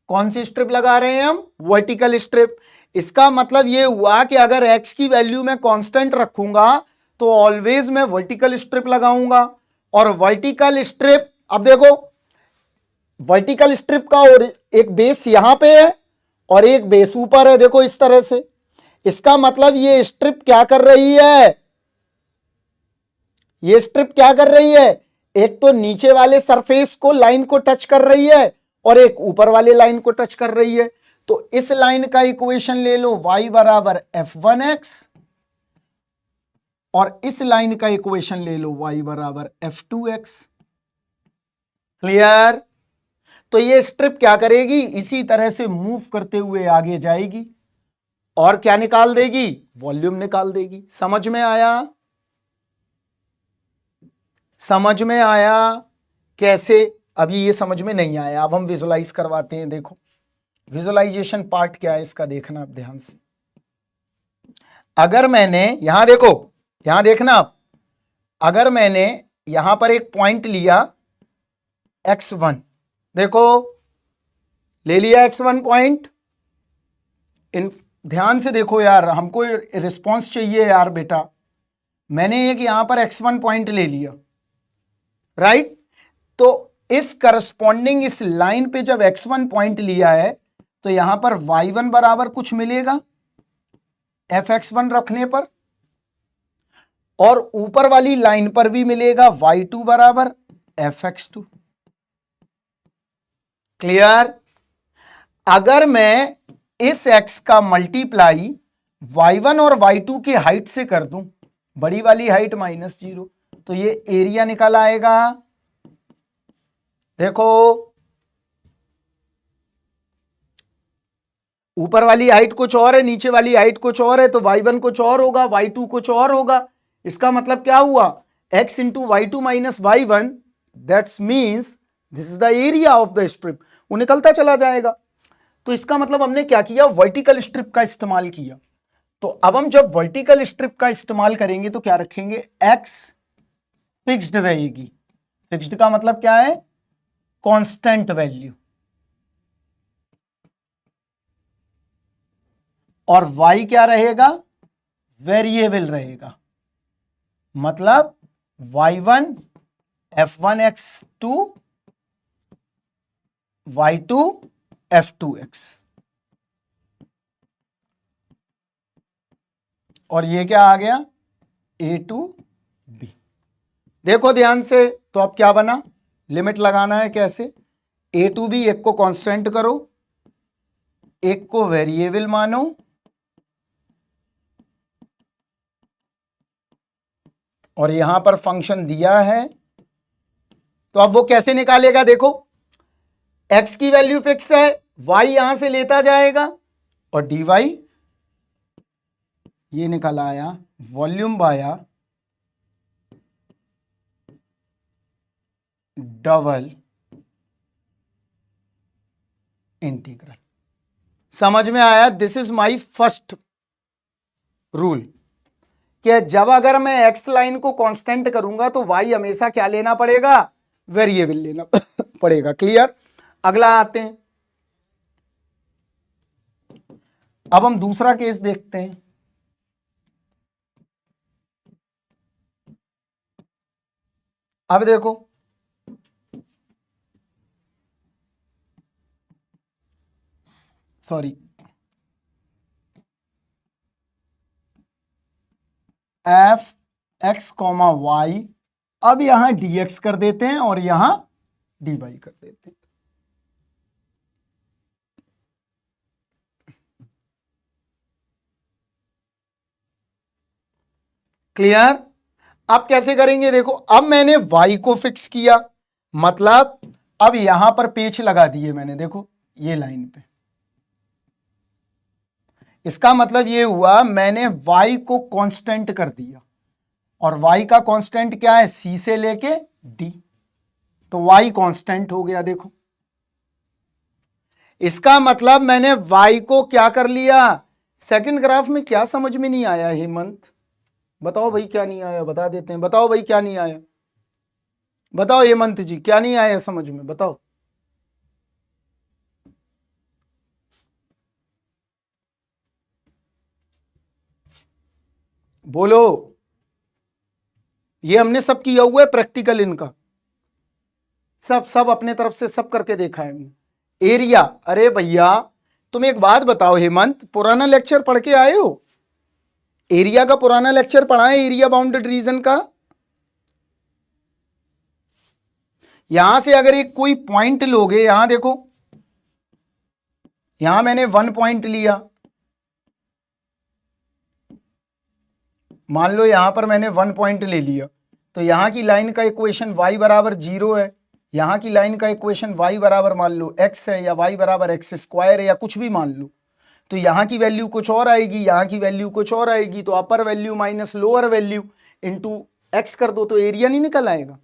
कौन सी स्ट्रिप लगा रहे हैं हम, वर्टिकल स्ट्रिप। इसका मतलब यह हुआ कि अगर x की वैल्यू मैं कांस्टेंट रखूंगा तो ऑलवेज मैं वर्टिकल स्ट्रिप लगाऊंगा। और वर्टिकल स्ट्रिप, अब देखो वर्टिकल स्ट्रिप का और एक बेस यहां पे है और एक बेस ऊपर है, देखो इस तरह से। इसका मतलब ये स्ट्रिप क्या कर रही है, ये स्ट्रिप क्या कर रही है, एक तो नीचे वाले सरफेस को, लाइन को टच कर रही है और एक ऊपर वाले लाइन को टच कर रही है। तो इस लाइन का इक्वेशन ले लो, y बराबर f1x, और इस लाइन का इक्वेशन ले लो y बराबर f2x। क्लियर? तो ये स्ट्रिप क्या करेगी, इसी तरह से मूव करते हुए आगे जाएगी और क्या निकाल देगी, वॉल्यूम निकाल देगी। समझ में आया? समझ में आया कैसे? अभी ये समझ में नहीं आया, अब हम विजुलाइज करवाते हैं। देखो विजुलाइजेशन पार्ट क्या है इसका देखना आप ध्यान से। अगर मैंने यहां देखो, यहां देखना आप, अगर मैंने यहां पर एक पॉइंट लिया x1, देखो ले लिया x1 पॉइंट, इन ध्यान से देखो यार, हमको रिस्पॉन्स चाहिए यार बेटा। मैंने एक यहां पर x1 पॉइंट ले लिया, राइट? तो इस करस्पॉन्डिंग इस लाइन पे जब x1 पॉइंट लिया है तो यहां पर y1 बराबर कुछ मिलेगा fx1 रखने पर, और ऊपर वाली लाइन पर भी मिलेगा y2 बराबर fx2। क्लियर? अगर मैं इस x का मल्टीप्लाई y1 और y2 की हाइट से कर दूं, बड़ी वाली हाइट -0, तो ये एरिया निकल आएगा। देखो ऊपर वाली हाइट कुछ और है, नीचे वाली हाइट कुछ और है, तो y1 कुछ और होगा, y2 कुछ और होगा। इसका मतलब क्या हुआ, x into y2 minus y1, that's means this is the area of the strip. वो निकलता चला जाएगा। तो इसका मतलब हमने क्या किया, वर्टिकल स्ट्रिप का इस्तेमाल किया। तो अब हम जब वर्टिकल स्ट्रिप का इस्तेमाल करेंगे तो क्या रखेंगे, x फिक्स्ड रहेगी। फिक्स्ड का मतलब क्या है, कांस्टेंट वैल्यू, और y क्या रहेगा, वेरिएबल रहेगा। मतलब y1 f1x2 y2 f2x, और ये क्या आ गया, a to b। देखो ध्यान से, तो अब क्या बना, लिमिट लगाना है कैसे, a to b एक को कांस्टेंट करो, एक को वेरिएबल मानो, और यहां पर फंक्शन दिया है। तो अब वो कैसे निकालेगा, देखो x की वैल्यू फिक्स है, y यहां से लेता जाएगा, और dy ये निकल आया वॉल्यूम बाया डबल इंटीग्रल। समझ में आया? This is my first rule, कि जब अगर मैं x लाइन को कांस्टेंट करूंगा तो y हमेशा क्या लेना पड़ेगा, वेरिएबल लेना पड़ेगा। क्लियर? अगला आते हैं, अब हम दूसरा केस देखते हैं। अब देखो sorry f x comma y, अब यहां dx कर देते हैं और यहां dy कर देते हैं। क्लियर? अब कैसे करेंगे, देखो अब मैंने y को फिक्स किया, मतलब अब यहां पर पेच लगा दिए मैंने, देखो ये लाइन पे। इसका मतलब ये हुआ मैंने y को कांस्टेंट कर दिया, और y का कांस्टेंट क्या है, c से लेके d, तो y कांस्टेंट हो गया। देखो इसका मतलब मैंने y को क्या कर लिया, सेकंड ग्राफ में क्या समझ में नहीं आया हेमंत, बताओ भाई क्या नहीं आया, बता देते हैं, बताओ भाई क्या नहीं आया, बताओ हेमंत जी क्या नहीं आया समझ में, बताओ। बोलो, ये हमने सब किया हुआ है प्रैक्टिकल, इनका सब सब अपने तरफ से सब करके देखा है हमने। एरिया, अरे भैया तुम एक बात बताओ हेमंत, पुराना लेक्चर पढ़ के आए हो, एरिया का पुराना लेक्चर पढ़ा है, एरिया बाउंडेड रीजन का। यहां से अगर एक कोई पॉइंट लोगे, यहां देखो, यहां मैंने 1 पॉइंट लिया, मान लो यहां पर मैंने 1 पॉइंट ले लिया, तो यहां की लाइन का इक्वेशन y बराबर 0 है, यहां की लाइन का इक्वेशन y बराबर मान लो x है, या y बराबर x स्क्वायर है, या कुछ भी मान लो, तो यहां की वैल्यू कुछ और आएगी, यहां की वैल्यू कुछ और आएगी, तो अपर value minus lower value into x कर दो तो एरिया नहीं निकल आएगा।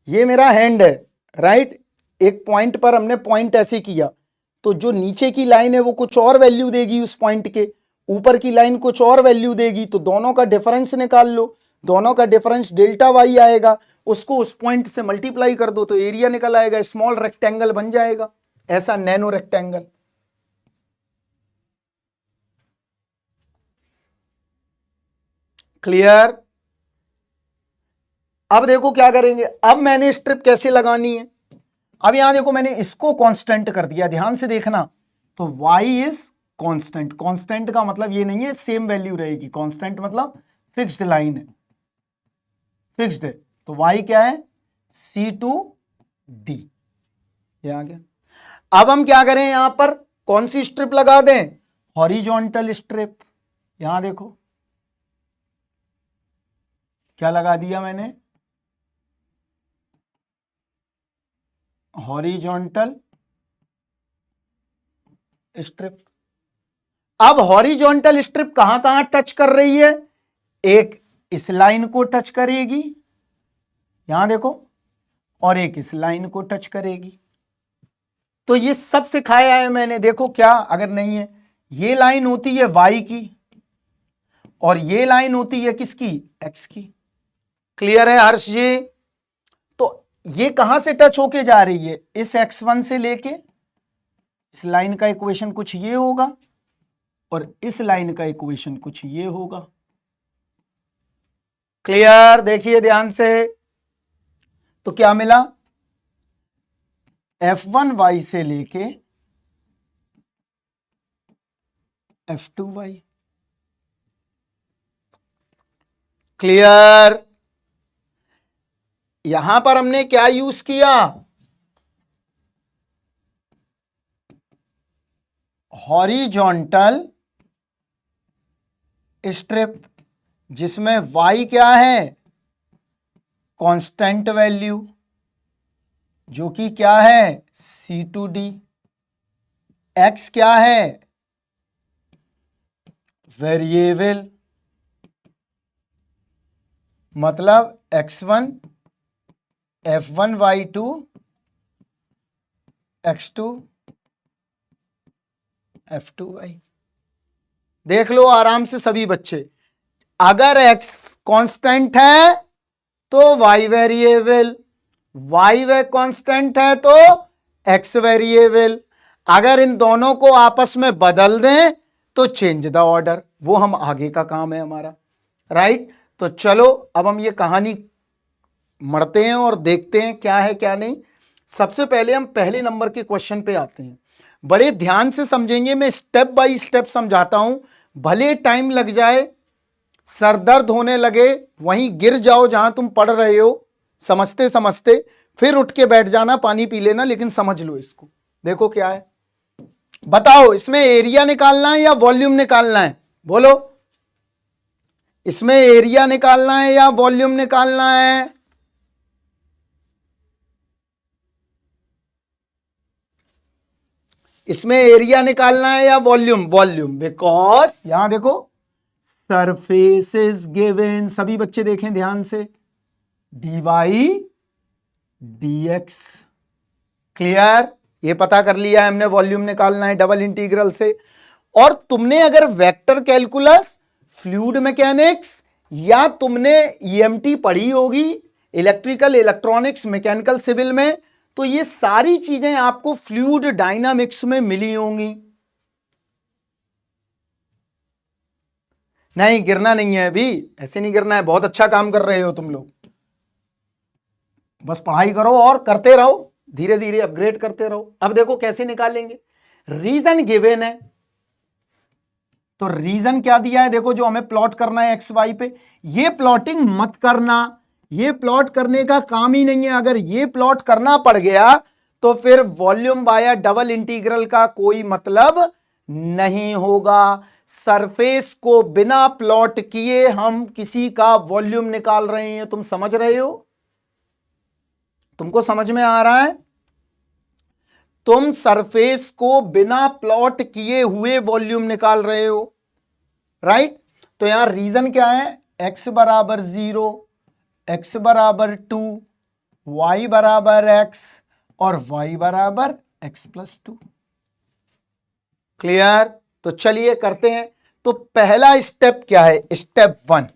ये मेरा हैंड है, राइट। एक पॉइंट पर हमने पॉइंट ऐसे किया, तो जो नीचे की लाइन है वो कुछ और वैल्यू देगी उस पॉइंट के, ऊपर की लाइन कुछ और वैल्यू देगी, तो दोनों का डिफरेंस निकाल लो। दोनों का डिफरेंस डेल्टा वाई आएगा, उसको उस पॉइंट से मल्टीप्लाई कर दो तो एरिया निकल आएगा, स्मॉल रेक्टेंगल बन जाएगा, ऐसा नैनो रेक्टेंगल। क्लियर। अब देखो क्या करेंगे, अब मैंने स्ट्रिप कैसे लगानी है। अब यहां देखो मैंने इसको कांस्टेंट कर दिया, ध्यान से देखना। तो y इज कांस्टेंट, कांस्टेंट का मतलब ये नहीं है सेम वैल्यू रहेगी, कांस्टेंट मतलब फिक्स्ड लाइन है, फिक्स्ड है। तो y क्या है, C2D, ये आ गया। अब हम क्या करें, यहां पर कौन सी स्ट्रिप लगा दें, हॉरिजॉन्टल स्ट्रिप। यहां देखो क्या लगा दिया मैंने, हॉरिजॉन्टल स्ट्रिप। अब हॉरिजॉन्टल स्ट्रिप कहां कहां टच कर रही है, एक इस लाइन को टच करेगी, यहां देखो, और एक इस लाइन को टच करेगी। तो ये सब सिखाया है मैंने, देखो क्या, अगर नहीं है, ये लाइन होती है y की और ये लाइन होती है किसकी, x की। क्लियर है हर्ष जी। तो ये कहां से टच होके जा रही है, इस x1 से लेके इस लाइन का इक्वेशन कुछ ये होगा और इस लाइन का इक्वेशन कुछ ये होगा। क्लियर, देखिए ध्यान से। तो क्या मिला, f1y से लेके f2y। क्लियर। यहां पर हमने क्या यूज किया, हॉरिजॉन्टल स्ट्रिप, जिसमें y क्या है, कांस्टेंट वैल्यू, जो कि क्या है C2D, x क्या है, वेरिएबल, मतलब x1 f1 y2 x2 f2y। देख लो आराम से सभी बच्चे, अगर x कांस्टेंट है तो y वेरिएबल, y वे कांस्टेंट है तो x वेरिएबल। अगर इन दोनों को आपस में बदल दें तो चेंज द ऑर्डर, वो हम आगे का काम है हमारा, राइट। तो चलो अब हम ये कहानी मरते हैं और देखते हैं क्या है क्या नहीं। सबसे पहले हम पहले नंबर के क्वेश्चन पे आते हैं, बड़े ध्यान से समझेंगे, मैं स्टेप बाय स्टेप समझाता हूं, भले टाइम लग जाए, सर दर्द होने लगे, वहीं गिर जाओ जहां तुम पढ़ रहे हो, समझते समझते फिर उठ के बैठ जाना, पानी पी लेना, लेकिन समझ लो इसको। देखो क्या है, बताओ इसमें एरिया निकालना है या वॉल्यूम निकालना है, बोलो, इसमें एरिया निकालना है या वॉल्यूम निकालना है, इसमें एरिया निकालना है या वॉल्यूम, वॉल्यूम, बिकॉज यहां देखो सरफेस इज गिवन, सभी बच्चे देखें ध्यान से, dy dx। क्लियर, ये पता कर लिया हमने, वॉल्यूम निकालना है डबल इंटीग्रल से। और तुमने अगर वेक्टर कैलकुलस, फ्लूइड मैकेनिक्स, या तुमने ईएमटी पढ़ी होगी, इलेक्ट्रिकल, इलेक्ट्रॉनिक्स, मैकेनिकल, सिविल में, तो ये सारी चीजें आपको फ्लूइड डायनामिक्स में मिली होंगी। नहीं गिरना नहीं है अभी, ऐसे नहीं गिरना है, बहुत अच्छा काम कर रहे हो तुम लोग, बस पढ़ाई करो और करते रहो, धीरे धीरे अपग्रेड करते रहो। अब देखो कैसे निकालेंगे, रीजन गिवन है, तो रीजन क्या दिया है, देखो जो हमें प्लॉट करना है एक्स वाई पे, ये प्लॉटिंग मत करना, ये प्लॉट करने का काम ही नहीं है। अगर ये प्लॉट करना पड़ गया तो फिर वॉल्यूम बाय डबल इंटीग्रल का कोई मतलब नहीं होगा। सरफेस को बिना प्लॉट किए हम किसी का वॉल्यूम निकाल रहे हैं, तुम समझ रहे हो, तुमको समझ में आ रहा है, तुम सरफेस को बिना प्लॉट किए हुए वॉल्यूम निकाल रहे हो, राइट। तो यहां रीजन क्या है, x बराबर 0, x बराबर 2, y बराबर x और y बराबर x प्लस 2। क्लियर? तो चलिए करते हैं। तो पहला स्टेप क्या है? स्टेप 1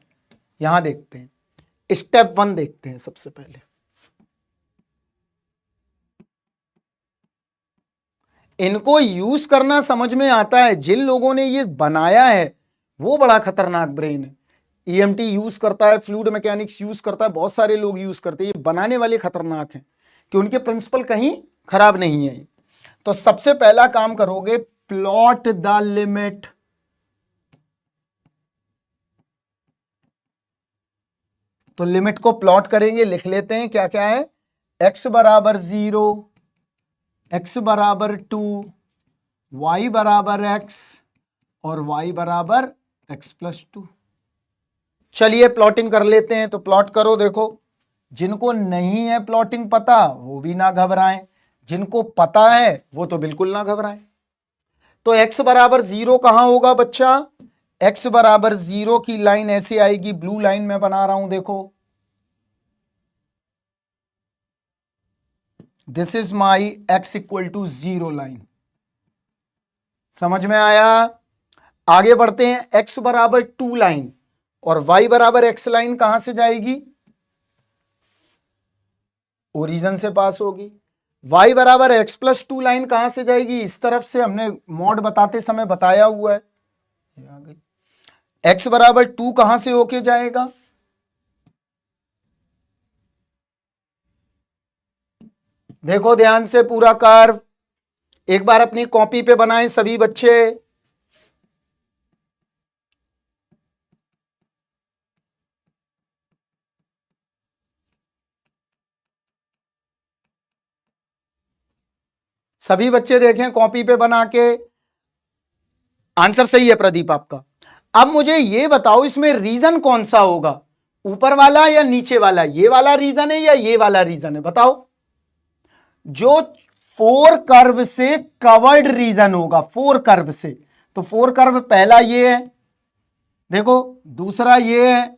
यहां देखते हैं। स्टेप 1 देखते हैं सबसे पहले। इनको यूज करना समझ में आता है। जिन लोगों ने ये बनाया है वो बड़ा खतरनाक ब्रेन है। ईएमटी यूज करता है, फ्लूइड मैकेनिक्स यूज करता है, बहुत सारे लोग यूज करते हैं। ये बनाने वाले खतरनाक हैं कि उनके प्रिंसिपल कहीं खराब नहीं है। तो सबसे पहला काम करोगे, प्लॉट द लिमिट तो लिमिट को प्लॉट करेंगे, लिख लेते हैं क्या क्या है। x बराबर 0, x बराबर 2, y बराबर x और y बराबर x प्लस 2। चलिए प्लॉटिंग कर लेते हैं। तो प्लॉट करो। देखो, जिनको नहीं है प्लॉटिंग पता वो भी ना घबराएं, जिनको पता है वो तो बिल्कुल ना घबराएं। तो x बराबर 0 कहां होगा बच्चा? x बराबर 0 की लाइन ऐसे आएगी, ब्लू लाइन में बना रहा हूं, देखो this is my x equal to 0 line. समझ में आया? आगे बढ़ते हैं। x बराबर 2 लाइन और y बराबर x लाइन कहां से जाएगी? ओरिजिन से पास होगी। y बराबर x प्लस 2 लाइन कहां से जाएगी? इस तरफ से, हमने मॉड बताते समय बताया हुआ है। आ गई। x बराबर 2 कहां से होके जाएगा? देखो ध्यान से पूरा कर्व एक बार अपनी कॉपी पे बनाएं सभी बच्चे। सभी बच्चे देखें कॉपी पे बना के। आंसर सही है प्रदीप आपका। अब मुझे ये बताओ, इसमें रीजन कौन सा होगा? ऊपर वाला या नीचे वाला? ये वाला रीजन है या ये वाला रीजन है? बताओ। जो 4 कर्व से कवर्ड रीजन होगा, 4 कर्व से। तो 4 कर्व पहला ये है, देखो, दूसरा ये है,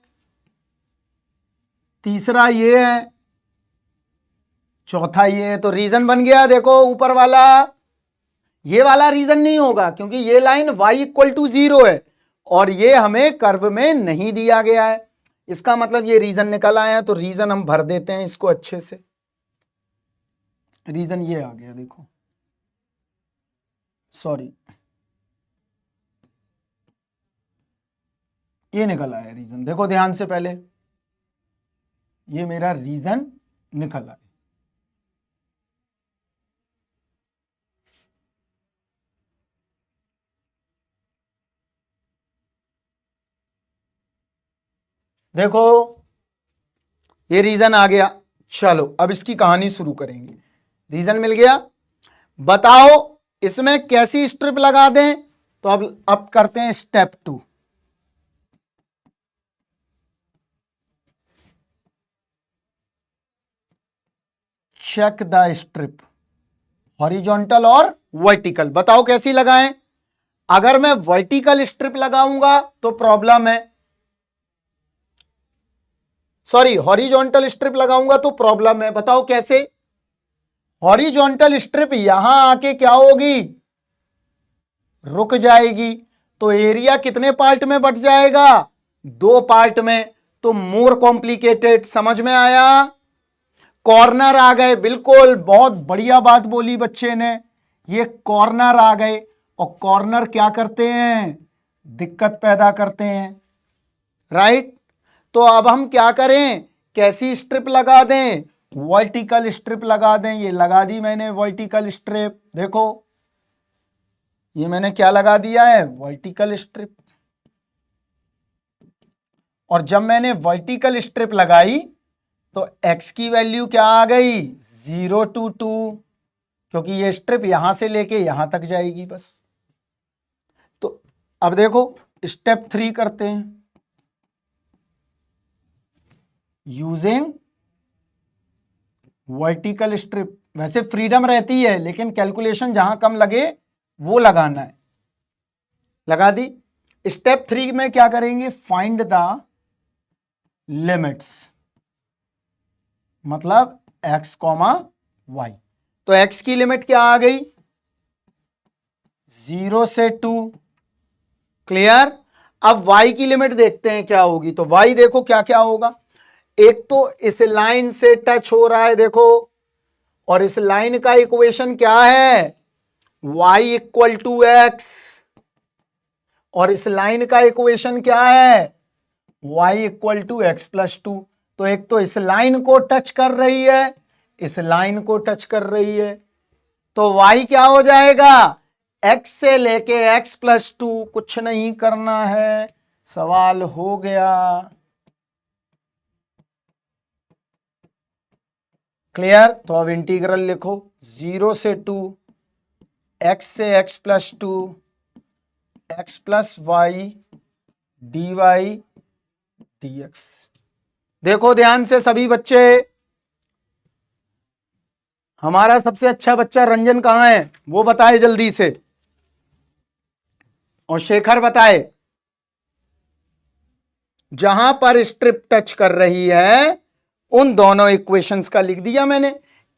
तीसरा ये है, चौथा ये है। तो रीजन बन गया। देखो ऊपर वाला, ये वाला रीजन नहीं होगा क्योंकि ये लाइन y इक्वल टू 0 है और ये हमें कर्व में नहीं दिया गया है। इसका मतलब ये रीजन निकल आया है। तो रीजन हम भर देते हैं इसको अच्छे से। रीजन ये आ गया, देखो, सॉरी, ये निकल आया रीजन। देखो ध्यान से, पहले ये मेरा रीजन निकल आया। देखो ये रीजन आ गया। चलो अब इसकी कहानी शुरू करेंगे। रीजन मिल गया, बताओ इसमें कैसी स्ट्रिप लगा दें? तो अब करते हैं step 2। Check the strip, horizontal और वर्टिकल। बताओ कैसी लगाएं? अगर मैं वर्टिकल स्ट्रिप लगाऊंगा तो प्रॉब्लम है, सॉरी हॉरिजॉन्टल स्ट्रिप लगाऊंगा तो प्रॉब्लम है। बताओ कैसे? हॉरिजॉन्टल स्ट्रिप यहां आके क्या होगी? रुक जाएगी। तो एरिया कितने पार्ट में बट जाएगा? 2 पार्ट में। तो मोर कॉम्प्लिकेटेड। समझ में आया? कॉर्नर आ गए, बिल्कुल, बहुत बढ़िया बात बोली बच्चे ने। ये कॉर्नर आ गए और कॉर्नर क्या करते हैं? दिक्कत पैदा करते हैं, राइट? तो अब हम क्या करें? कैसी स्ट्रिप लगा दें? वर्टिकल स्ट्रिप लगा दें। ये लगा दी मैंने वर्टिकल स्ट्रिप। देखो ये मैंने क्या लगा दिया है? Vertical strip. और जब मैंने वर्टिकल स्ट्रिप लगाई तो x की वैल्यू क्या आ गई? 0 to 2, क्योंकि ये स्ट्रिप यहां से लेके यहां तक जाएगी बस। तो अब देखो स्टेप 3 करते हैं। Using vertical strip. वैसे फ्रीडम रहती है लेकिन कैलकुलेशन जहां कम लगे वो लगाना है। लगा दी। स्टेप 3 में क्या करेंगे? Find the limits. मतलब एक्स कॉमा वाई। तो एक्स की लिमिट क्या आ गई, 0 से 2। क्लियर। अब y की लिमिट देखते हैं क्या होगी। तो y देखो क्या क्या होगा, एक तो इस लाइन से टच हो रहा है देखो, और इस लाइन का इक्वेशन क्या है, y इक्वल टू एक्स, और इस लाइन का इक्वेशन क्या है, y equal to x plus 2। तो एक तो इस लाइन को टच कर रही है, इस लाइन को टच कर रही है, तो y क्या हो जाएगा, x से लेके x प्लस 2, कुछ नहीं करना है, सवाल हो गया। क्लियर। तो अब इंटीग्रल लिखो, 0 से 2 x से x plus 2 x plus y d y d x. देखो ध्यान से सभी बच्चे, हमारा सबसे अच्छा बच्चा रंजन कहां है, वो बताए जल्दी से, और शेखर बताए। जहां पर स्ट्रिप टच कर रही है उन दोनों इक्वेशंस का लिख दिया मैंने,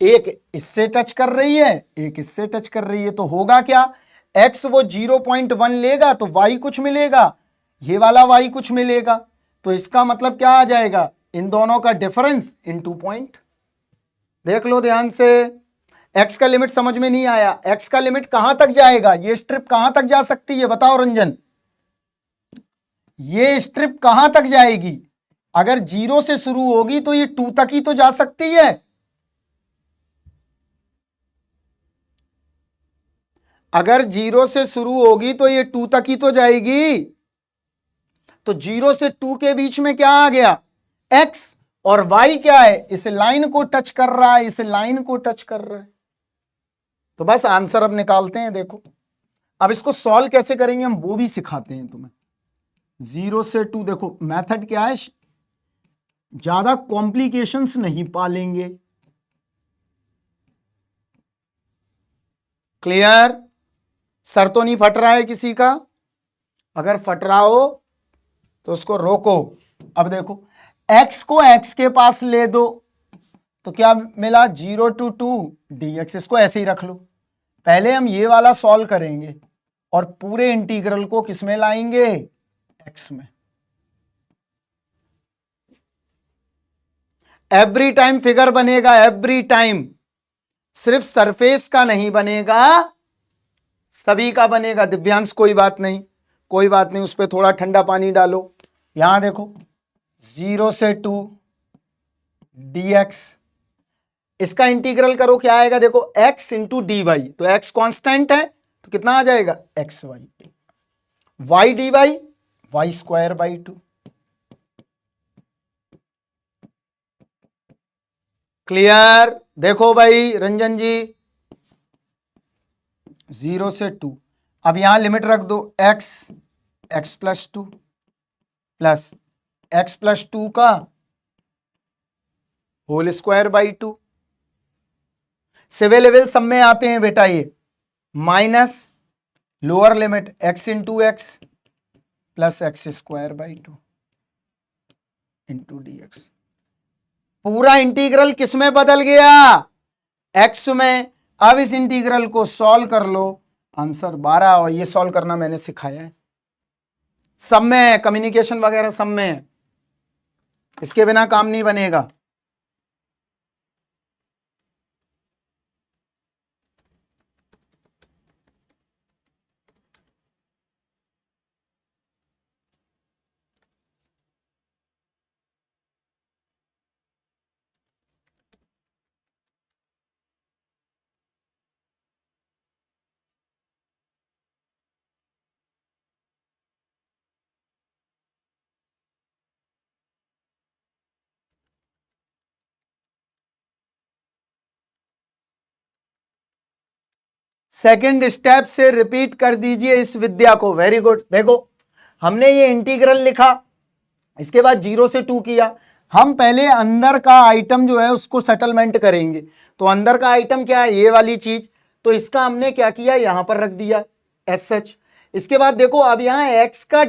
एक इससे टच कर रही है, एक इससे टच कर रही है, तो होगा क्या, x वो 0.1 लेगा तो y कुछ मिलेगा, ये वाला y कुछ मिलेगा, तो इसका मतलब क्या आ जाएगा, इन दोनों का डिफरेंस इन 2 पॉइंट। देख लो ध्यान से, x का लिमिट समझ में नहीं आया, x का लिमिट कहां तक जाएगा, ये स्ट्रिप कहां तक जा सकती है बताओ रंजन, ये स्ट्रिप कहां तक जाएगी, अगर 0 से शुरू होगी तो ये 2 तक ही तो जा सकती है। अगर 0 से शुरू होगी तो ये 2 तक ही तो जाएगी, तो 0 से 2 के बीच में क्या आ गया, x, और y क्या है, इस लाइन को टच कर रहा है, इस लाइन को टच कर रहा है। तो बस आंसर अब निकालते हैं। देखो अब इसको सॉल्व कैसे करेंगे हम वो भी सिखाते हैं तुम्हें। 0 से 2, देखो मेथड क्या है, ज्यादा कॉम्प्लिकेशंस नहीं पालेंगे। क्लियर। सर तो नहीं फट रहा है किसी का, अगर फट रहा हो तो उसको रोको। अब देखो x को x के पास ले दो, तो क्या मिला, 0 to 2 dx, इसको ऐसे ही रख लो। पहले हम ये वाला सॉल्व करेंगे और पूरे इंटीग्रल को किस में लाएंगे, x में। एवरी टाइम फिगर बनेगा, एवरी टाइम, सिर्फ सरफेस का नहीं बनेगा, सभी का बनेगा। दिव्यांश कोई बात नहीं, कोई बात नहीं, उस पर थोड़ा ठंडा पानी डालो। यहां देखो 0 से 2 dx, इसका इंटीग्रल करो, क्या आएगा देखो, x इंटू डी वाई, तो x कांस्टेंट है तो कितना आ जाएगा, x y, y d y y square by 2। Clear. देखो भाई रंजन जी, 0 से 2, अब यहां लिमिट रख दो, x plus 2 plus x plus 2 का whole square by 2। Civil level सब में आते हैं बेटा ये, minus lower limit x into x plus x square by 2 into d x. पूरा इंटीग्रल किस में बदल गया, x में। अब इस इंटीग्रल को सॉल्व कर लो, आंसर 12, और ये सॉल्व करना मैंने सिखाया है, सब में है, कम्युनिकेशन वगैरह सब में है, इसके बिना काम नहीं बनेगा। सेकंड स्टेप से रिपीट कर दीजिए इस विद्या को। Very good. देखो हमने ये इंटीग्रल लिखा, इसके बाद 0 से 2 किया, हम पहले अंदर का आइटम जो है उसको सेटलमेंट करेंगे। तो अंदर का आइटम क्या है, ये वाली चीज, तो इसका हमने क्या किया, यहां पर रख दिया एज सच। इसके बाद देखो अब यहां x का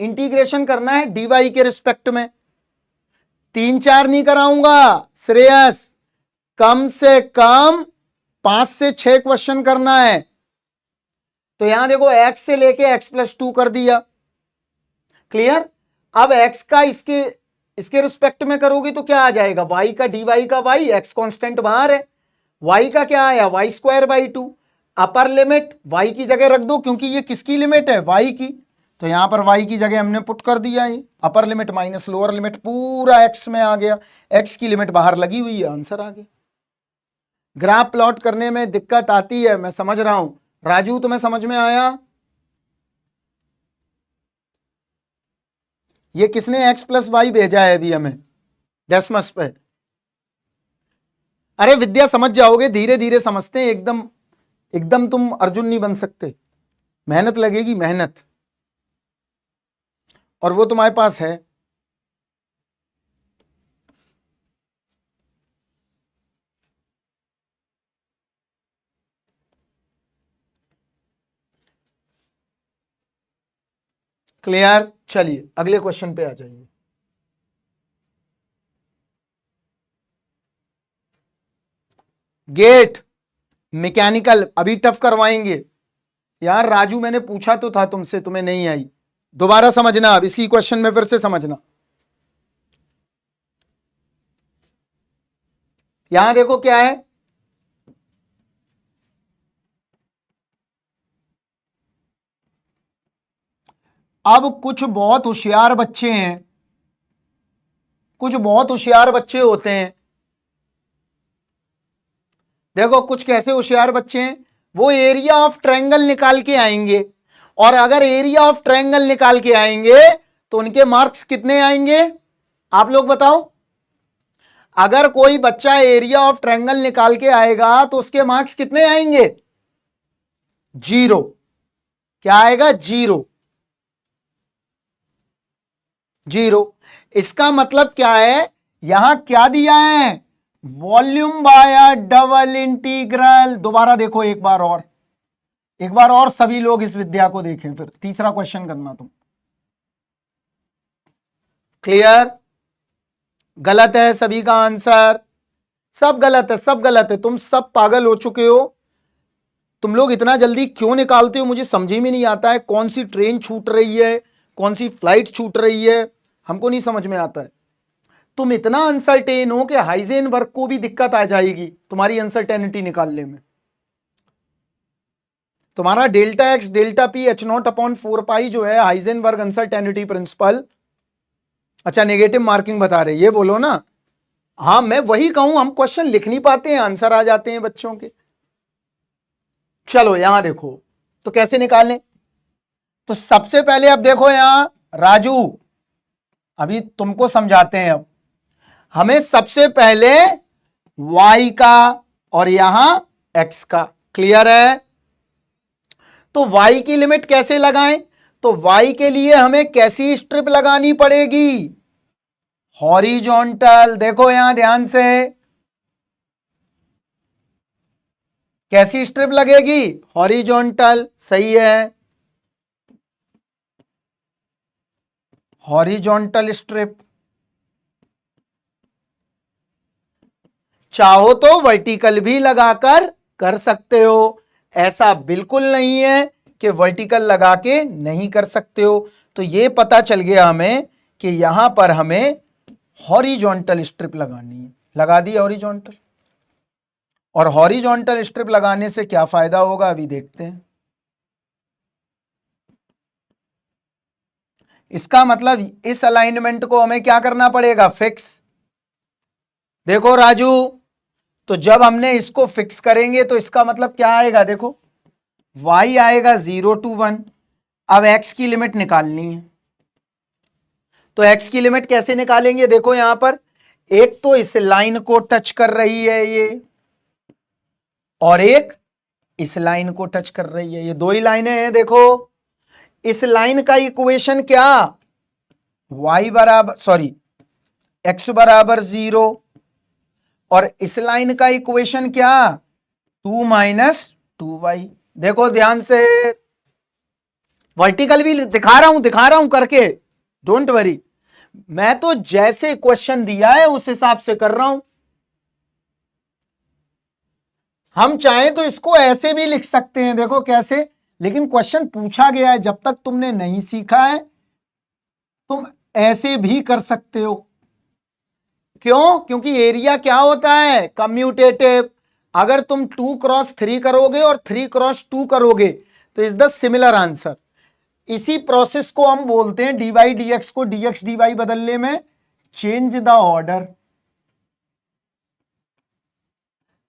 इंटीग्रेशन करना है dy के रिस्पेक्ट में, 3 4 नहीं कराऊंगा श्रेयस, कम से कम 5 से 6 क्वेश्चन करना है। तो यहां देखो x से लेके x+2 कर दिया, क्लियर। अब x का इसके रिस्पेक्ट में करोगे तो क्या आ जाएगा, y का dy का y, x कांस्टेंट बाहर है, y का क्या आया y²/2। अपर लिमिट y की जगह रख दो, क्योंकि ये किसकी लिमिट है, y की, तो यहां पर y की जगह हमने पुट कर दिया, ये upper limit minus lower limit पूरा x में आ गया, x की लिमिट बाहर लगी हुई है, आंसर आ गया। ग्राफ प्लॉट करने में दिक्कत आती है, मैं समझ रहा हूं। राजू तुम्हें समझ में आया? ये किसने x+y भेजा है अभी हमें डेसिमस पे? अरे विद्या समझ जाओगे, धीरे धीरे समझते हैं, एकदम एकदम तुम अर्जुन नहीं बन सकते, मेहनत लगेगी, मेहनत, और वो तुम्हारे पास है। क्लियर? चलिए अगले क्वेश्चन पे आ जाइए। गेट मैकेनिकल अभी टफ करवाएंगे यार। राजू मैंने पूछा तो था तुमसे, तुम्हें नहीं आई, दोबारा समझना, अब इसी क्वेश्चन में फिर से समझना। यहां देखो क्या है, अब कुछ बहुत होशियार बच्चे हैं, कुछ बहुत होशियार बच्चे होते हैं, देखो कुछ कैसे होशियार बच्चे हैं, वो एरिया ऑफ ट्रायंगल निकाल के आएंगे, और अगर एरिया ऑफ ट्रायंगल निकाल के आएंगे तो उनके मार्क्स कितने आएंगे, आप लोग बताओ। अगर कोई बच्चा एरिया ऑफ ट्रायंगल निकाल के आएगा तो उसके मार्क्स कितने आएंगे, 0। क्या आएगा, 0, 0। इसका मतलब क्या है, यहां क्या दिया है, वॉल्यूम बाय डबल इंटीग्रल। दोबारा देखो एक बार और, एक बार और सभी लोग इस विद्या को देखें, फिर तीसरा क्वेश्चन करना तुम। क्लियर? गलत है सभी का आंसर, सब गलत है, सब गलत है, तुम सब पागल हो चुके हो। तुम लोग इतना जल्दी क्यों निकालते हो, मुझे समझ में नहीं आता है। कौन सी ट्रेन छूट रही है, कौन सी फ्लाइट छूट रही है, हमको नहीं समझ में आता है। तुम इतना अनसर्टेन हो कि हाइजेनबर्ग को भी दिक्कत आ जाएगी तुम्हारी अनसर्टेनिटी निकालने में। तुम्हारा delta x delta P H0/4 जो है हाइजेनबर्ग अनसर्टेनिटी प्रिंसिपल। अच्छा नेगेटिव मार्किंग बता रहे, ये बोलो ना। हाँ मैं वही कहूं, हम क्वेश्चन लिख नहीं पाते हैं, आंसर आ जाते हैं बच्चों के। चलो यहां देखो तो कैसे निकालें, तो सबसे पहले अब देखो यहां राजू, अभी तुमको समझाते हैं। अब हमें सबसे पहले y का और यहां x का, क्लियर है। तो y की लिमिट कैसे लगाएं, तो y के लिए हमें कैसी स्ट्रिप लगानी पड़ेगी, हॉरिजॉन्टल। देखो यहां ध्यान से, कैसी स्ट्रिप लगेगी, हॉरिजॉन्टल, सही है, हॉरिजॉन्टल स्ट्रिप। चाहो तो वर्टिकल भी लगाकर कर सकते हो, ऐसा बिल्कुल नहीं है कि वर्टिकल लगा के नहीं कर सकते हो। तो ये पता चल गया हमें कि यहां पर हमें हॉरिजॉन्टल स्ट्रिप लगानी है, लगा दी हॉरिजॉन्टल। और हॉरिजॉन्टल स्ट्रिप लगाने से क्या फायदा होगा अभी देखते हैं। इसका मतलब इस अलाइनमेंट को हमें क्या करना पड़ेगा, फिक्स। देखो राजू, तो जब हमने इसको फिक्स करेंगे तो इसका मतलब क्या आएगा, देखो y आएगा 0 to 1। अब x की लिमिट निकालनी है, तो x की लिमिट कैसे निकालेंगे, देखो यहां पर एक तो इस लाइन को टच कर रही है ये, और एक इस लाइन को टच कर रही है, ये दो ही लाइनें हैं। देखो इस लाइन का इक्वेशन क्या, y बराबर सॉरी x बराबर 0, और इस लाइन का इक्वेशन क्या, 2 - 2y। देखो ध्यान से, वर्टिकल भी दिखा रहा हूं करके, डोंट वरी। मैं तो जैसे क्वेश्चन दिया है उस हिसाब से कर रहा हूं। हम चाहें तो इसको ऐसे भी लिख सकते हैं, देखो कैसे, लेकिन क्वेश्चन पूछा गया है, जब तक तुमने नहीं सीखा है तुम ऐसे भी कर सकते हो। क्यों? क्योंकि एरिया क्या होता है? कम्यूटेटिव। अगर तुम 2x3 करोगे और 3x2 करोगे तो इज द सिमिलर आंसर। इसी प्रोसेस को हम बोलते हैं डीवाई डीएक्स को डीएक्स डीवाई बदलने में चेंज द ऑर्डर।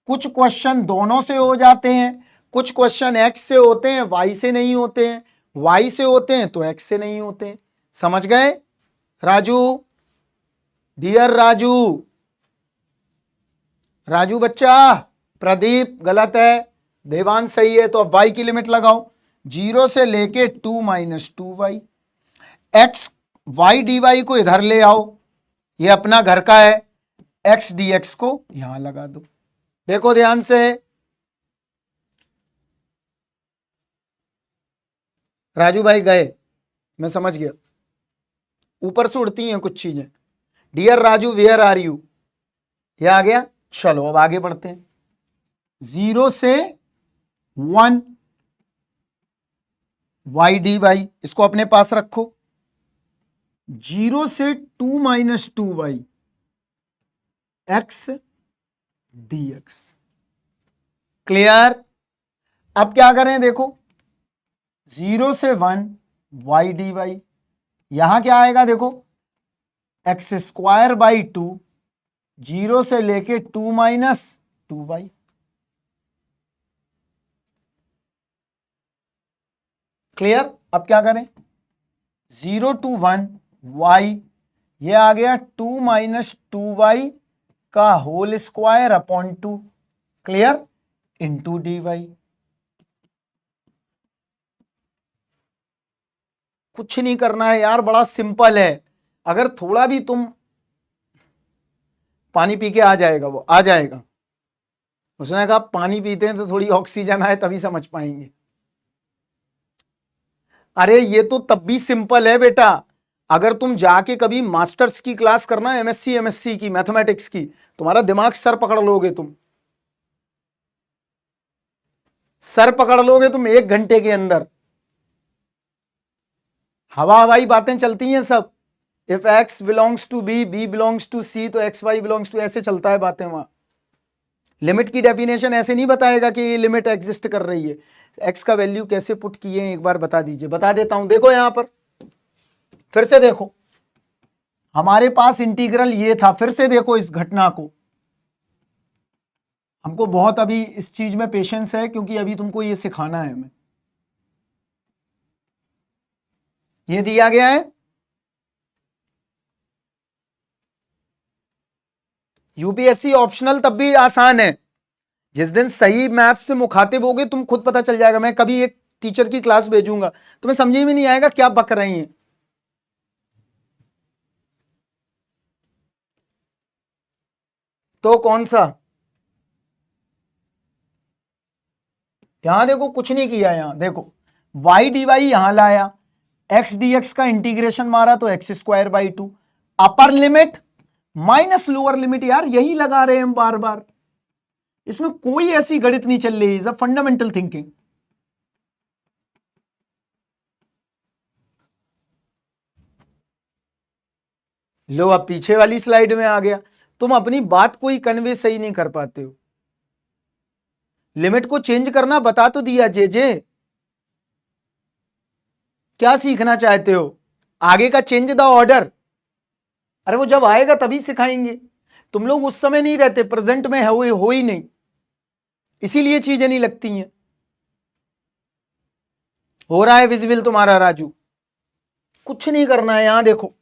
कुछ क्वेश्चन दोनों से हो जाते हैं, कुछ क्वेश्चन एक्स से होते हैं, वाई से नहीं होते हैं, वाई से होते हैं तो एक्स से नहीं होते हैं। समझ गए राजू? डियर राजू, राजू बच्चा। प्रदीप गलत है, देवांश सही है। तो अब वाई की लिमिट लगाओ, 0 से लेके 2 - 2y। X Y d Y को इधर ले आओ, ये अपना घर का है, एक्स डी एक्स को यहां लगा दो। देखो ध्यान से, राजू भाई गए, मैं समझ गया, ऊपर से उड़ती हैं कुछ चीजें। Dear Raju where are you, ये आ गया। चलो अब आगे बढ़ते हैं। 0 से 1 वाई डी वाई, इसको अपने पास रखो। 0 से 2 - 2y x D x. Clear? अब क्या करें, देखो 0 से 1 वाई डी वाई, यहां क्या आएगा देखो, एक्स स्क्वायर बाई 2, 0 से लेके 2 - 2y। क्लियर? अब क्या करें, 0 to 1 y, ये आ गया 2 - 2y का whole square upon 2। Clear? Into d y. कुछ नहीं करना है यार, बड़ा सिंपल है। अगर थोड़ा भी तुम पानी पी के आ जाएगा, वो आ जाएगा। उसने कहा पानी पीते हैं तो थोड़ी ऑक्सीजन आए तभी समझ पाएंगे। अरे ये तो तब भी सिंपल है बेटा, अगर तुम जाके कभी मास्टर्स की क्लास करना, एमएससी की मैथमेटिक्स की, तुम्हारा दिमाग सर पकड़ लोगे तुम, सर पकड़ लोगे तुम 1 घंटे के अंदर। हवा हवाई बातें चलती हैं सब। If x belongs to B, B belongs to C, तो एक्स वाई बिलोंग्स टू, ऐसे चलता है बातें वहां। लिमिट की डेफिनेशन ऐसे नहीं बताएगा कि ये लिमिट एग्जिस्ट कर रही है। एक्स का वैल्यू कैसे पुट किए एक बार बता दीजिए। बता देता हूं, देखो यहां पर फिर से देखो, हमारे पास इंटीग्रल ये था, फिर से देखो इस घटना को। हमको बहुत अभी इस चीज में पेशेंस है, क्योंकि अभी तुमको ये सिखाना है हमें। ये दिया गया है, यूपीएससी ऑप्शनल तब भी आसान है, जिस दिन सही मैथ से मुखातिब होगे तुम खुद पता चल जाएगा। मैं कभी एक टीचर की क्लास भेजूंगा, तुम्हें समझ में नहीं आएगा क्या बक रही हैं। तो कौन सा, यहां देखो कुछ नहीं किया, यहां देखो वाई डी वाई यहां लाया, एक्स डी एक्स का इंटीग्रेशन मारा तो x square by 2, upper limit minus lower limit, यार यही लगा रहे हैं हम बार बार, इसमें कोई ऐसी गणित नहीं चल रही, इज अ फंडामेंटल थिंकिंग। लो अब पीछे वाली स्लाइड में आ गया, तुम अपनी बात कोई कन्वे सही नहीं कर पाते हो। लिमिट को चेंज करना बता तो दिया जे जे, क्या सीखना चाहते हो आगे का? Change the order. अरे वो जब आएगा तभी सिखाएंगे, तुम लोग उस समय नहीं रहते, प्रेजेंट में हो ही नहीं, इसीलिए चीजें नहीं लगती हैं। हो रहा है विजिबल तुम्हारा राजू? कुछ नहीं करना है, यहां देखो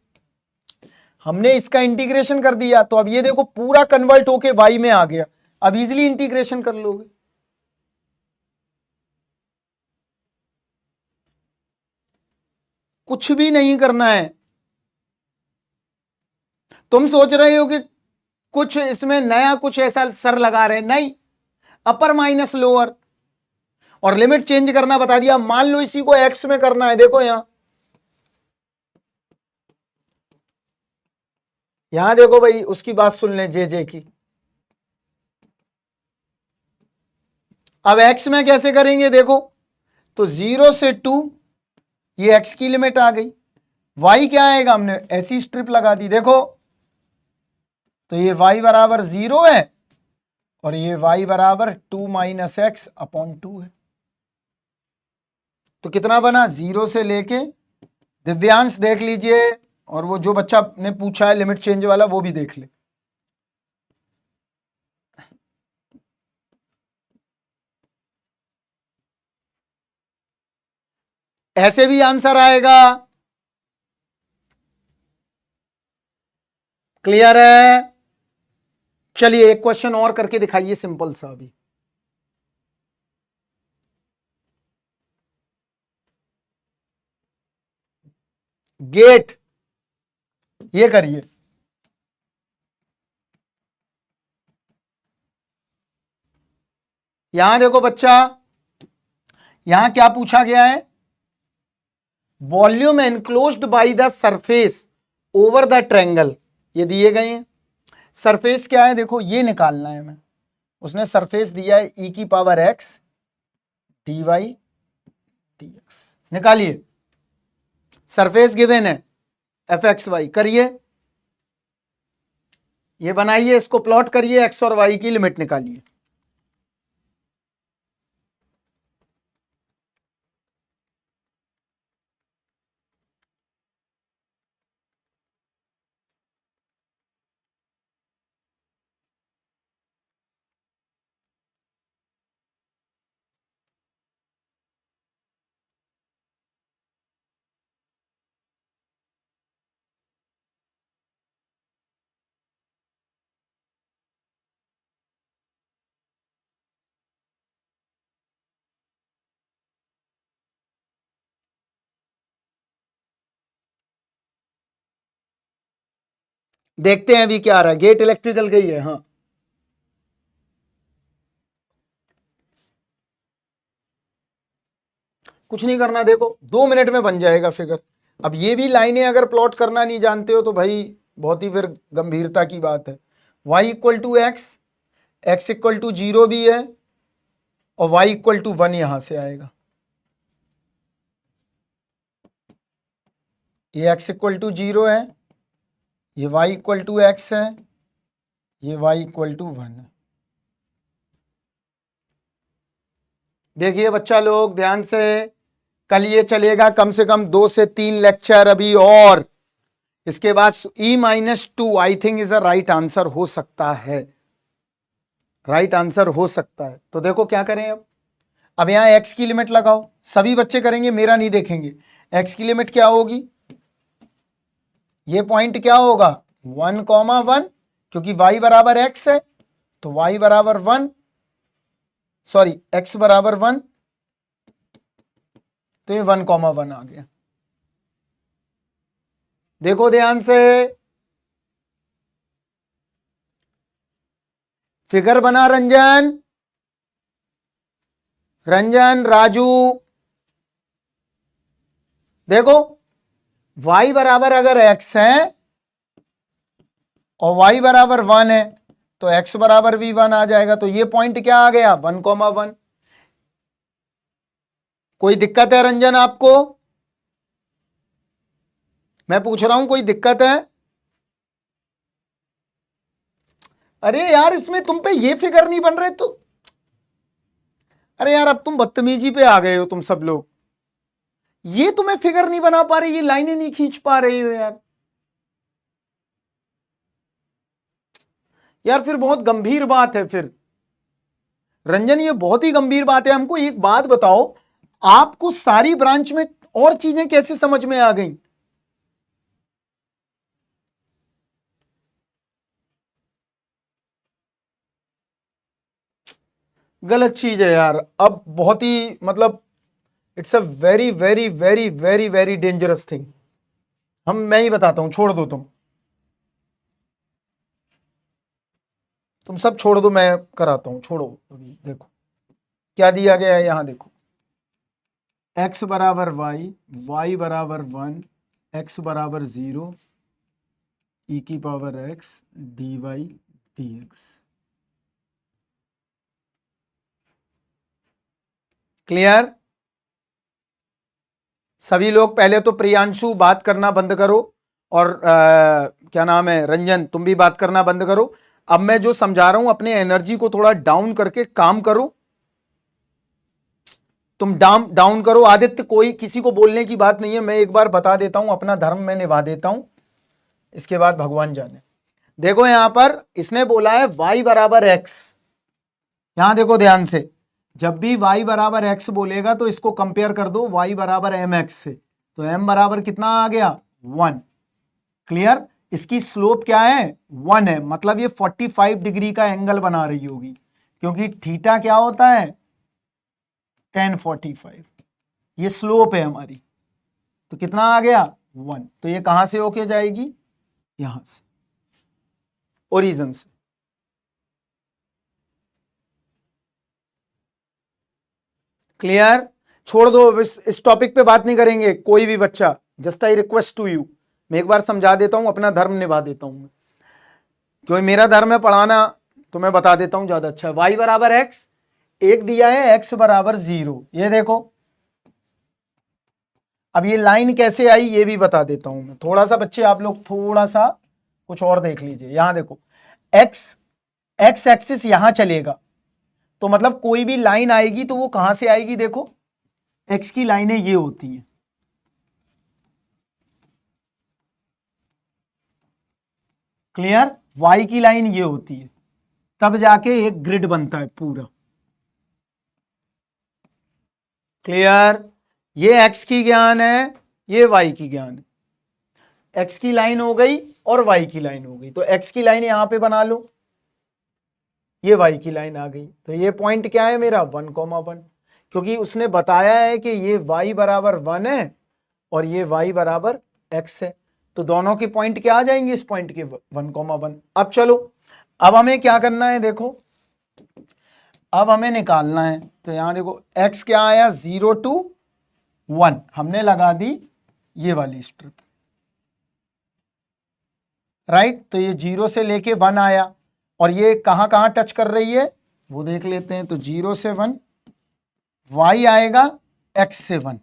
हमने इसका इंटीग्रेशन कर दिया, तो अब ये देखो पूरा कन्वर्ट होके वाई में आ गया, अब इजीली इंटीग्रेशन कर लोगे। कुछ भी नहीं करना है। तुम सोच रहे हो कि कुछ इसमें नया कुछ ऐसा सर लगा रहे, नहीं, अपर माइनस लोअर और लिमिट चेंज करना बता दिया। मान लो इसी को एक्स में करना है, देखो यहां देखो भाई, उसकी बात सुन ले जे की। अब x में कैसे करेंगे देखो, तो 0 से 2 ये x की लिमिट आ गई, y क्या आएगा, हमने ऐसी स्ट्रिप लगा दी देखो, तो ये y बराबर 0 है और ये y बराबर 2 माइनस एक्स अपॉन 2 है। तो कितना बना, 0 से लेके, दिव्यांश देख लीजिए, और वो जो बच्चा ने पूछा है लिमिट चेंज वाला वो भी देख ले। ऐसे भी आंसर आएगा, क्लियर है। चलिए एक क्वेश्चन और करके दिखाइए सिंपल सा अभी। गेट, ये करिए, यहां देखो बच्चा, यहां क्या पूछा गया है, volume enclosed by the surface over the triangle, ये दिए गए हैं। सरफेस क्या है देखो, ये निकालना है हमें। उसने सरफेस दिया है e की पावर x dy dx, निकालिए। सरफेस गिवन है fxy, करिए, ये बनाइए, इसको प्लॉट करिए, x और y की लिमिट निकालिए। देखते हैं अभी क्या आ रहा है, गेट इलेक्ट्रिकल गई है, हाँ कुछ नहीं करना, देखो 2 मिनट में बन जाएगा फिगर। अब ये भी लाइनें अगर प्लॉट करना नहीं जानते हो तो भाई बहुत ही फिर गंभीरता की बात है। y equal to x, x equal to 0 भी है और y इक्वल टू 1 यहां से आएगा, ये x इक्वल टू 0 है, ये y इक्वल टू एक्स है, ये y इक्वल टू 1 है। देखिए बच्चा लोग ध्यान से, कल ये चलेगा कम से कम 2 से 3 लेक्चर अभी, और इसके बाद e-2 I think is a right answer हो सकता है, राइट आंसर हो सकता है। तो देखो क्या करें अब यहां x की लिमिट लगाओ, सभी बच्चे करेंगे, मेरा नहीं देखेंगे। x की लिमिट क्या होगी, ये पॉइंट क्या होगा 1,1, क्योंकि y बराबर x है तो y बराबर 1, सॉरी x बराबर 1, तो ये 1,1 आ गया। देखो ध्यान से, फिगर बना रंजन, रंजन राजू, देखो y बराबर अगर x है और y बराबर 1 है तो x बराबर भी 1 आ जाएगा, तो ये पॉइंट क्या आ गया 1,1। कोई दिक्कत है रंजन आपको, मैं पूछ रहा हूं कोई दिक्कत है? अरे यार इसमें तुम पे ये फिगर नहीं बन रहे तो, अरे यार अब तुम बदतमीजी पे आ गए हो तुम सब लोग, ये तुम्हें फिगर नहीं बना पा रहे, ये लाइनें नहीं खींच पा रहे हो यार, यार फिर बहुत गंभीर बात है फिर रंजन, ये बहुत ही गंभीर बात है। हमको एक बात बताओ, आपको सारी ब्रांच में और चीजें कैसे समझ में आ गई? गलत चीज है यार, अब बहुत ही मतलब it's a very very very very very dangerous thing. मैं ही बताता हूं, छोड़ दो तुम सब छोड़ दो, मैं कराता हूं, छोड़ो अभी। देखो क्या दिया गया है यहां, देखो x बराबर वाई, वाई बराबर 1, x बराबर 0, e की power x dy dx। Clear? सभी लोग पहले तो प्रियांशु बात करना बंद करो, और क्या नाम है, रंजन तुम भी बात करना बंद करो। अब मैं जो समझा रहा हूं अपने एनर्जी को थोड़ा डाउन करके काम करो, तुम डाउन डाउन करो। आदित्य कोई किसी को बोलने की बात नहीं है, मैं एक बार बता देता हूं, अपना धर्म मैं निभा देता हूं, इसके बाद भगवान जाने। देखो यहां पर इसने बोला है y बराबर x, यहां देखो ध्यान से, जब भी y बराबर x बोलेगा तो इसको कंपेयर कर दो y बराबर mx से, तो m बराबर कितना आ गया 1। क्लियर? इसकी स्लोप क्या है 1 है, मतलब ये 45 डिग्री का एंगल बना रही होगी, क्योंकि थीटा क्या होता है tan 45, ये स्लोप है हमारी, तो कितना आ गया 1। तो ये कहां से होके जाएगी, यहां से, ओरिजिन से। क्लियर? छोड़ दो, इस टॉपिक पे बात नहीं करेंगे कोई भी बच्चा, just I request to you. मैं एक बार समझा देता हूं, अपना धर्म निभा देता हूं मैं, क्योंकि मेरा धर्म है पढ़ाना, तो मैं बता देता हूं, ज्यादा अच्छा है। y बराबर एक्स, एक दिया है x बराबर 0, ये देखो। अब ये लाइन कैसे आई ये भी बता देता हूं मैं, थोड़ा सा बच्चे आप लोग थोड़ा सा कुछ और देख लीजिए। यहां देखो x एक्सिस यहां चलेगा, तो मतलब कोई भी लाइन आएगी तो वो कहां से आएगी, देखो x की लाइनें ये होती हैं, क्लियर? y की लाइन ये होती है, तब जाके एक ग्रिड बनता है पूरा। क्लियर? ये x की ज्ञान है, ये y की ज्ञान है। x की लाइन हो गई और y की लाइन हो गई, तो x की लाइन यहां पे बना लो, ये y की लाइन आ गई, तो ये पॉइंट क्या है मेरा 1,1, क्योंकि उसने बताया है कि ये y बराबर 1 है और ये y बराबर x है, तो दोनों के पॉइंट क्या आ जाएंगे इस पॉइंट के 1,1। अब चलो, अब हमें क्या करना है, देखो अब हमें निकालना है, तो यहां देखो x क्या आया 0 to 1, हमने लगा दी ये वाली स्ट्रिप, राइट? तो ये 0 से लेके 1 आया, और ये कहां कहां टच कर रही है वो देख लेते हैं। तो 0 से 1, y आएगा x से 1,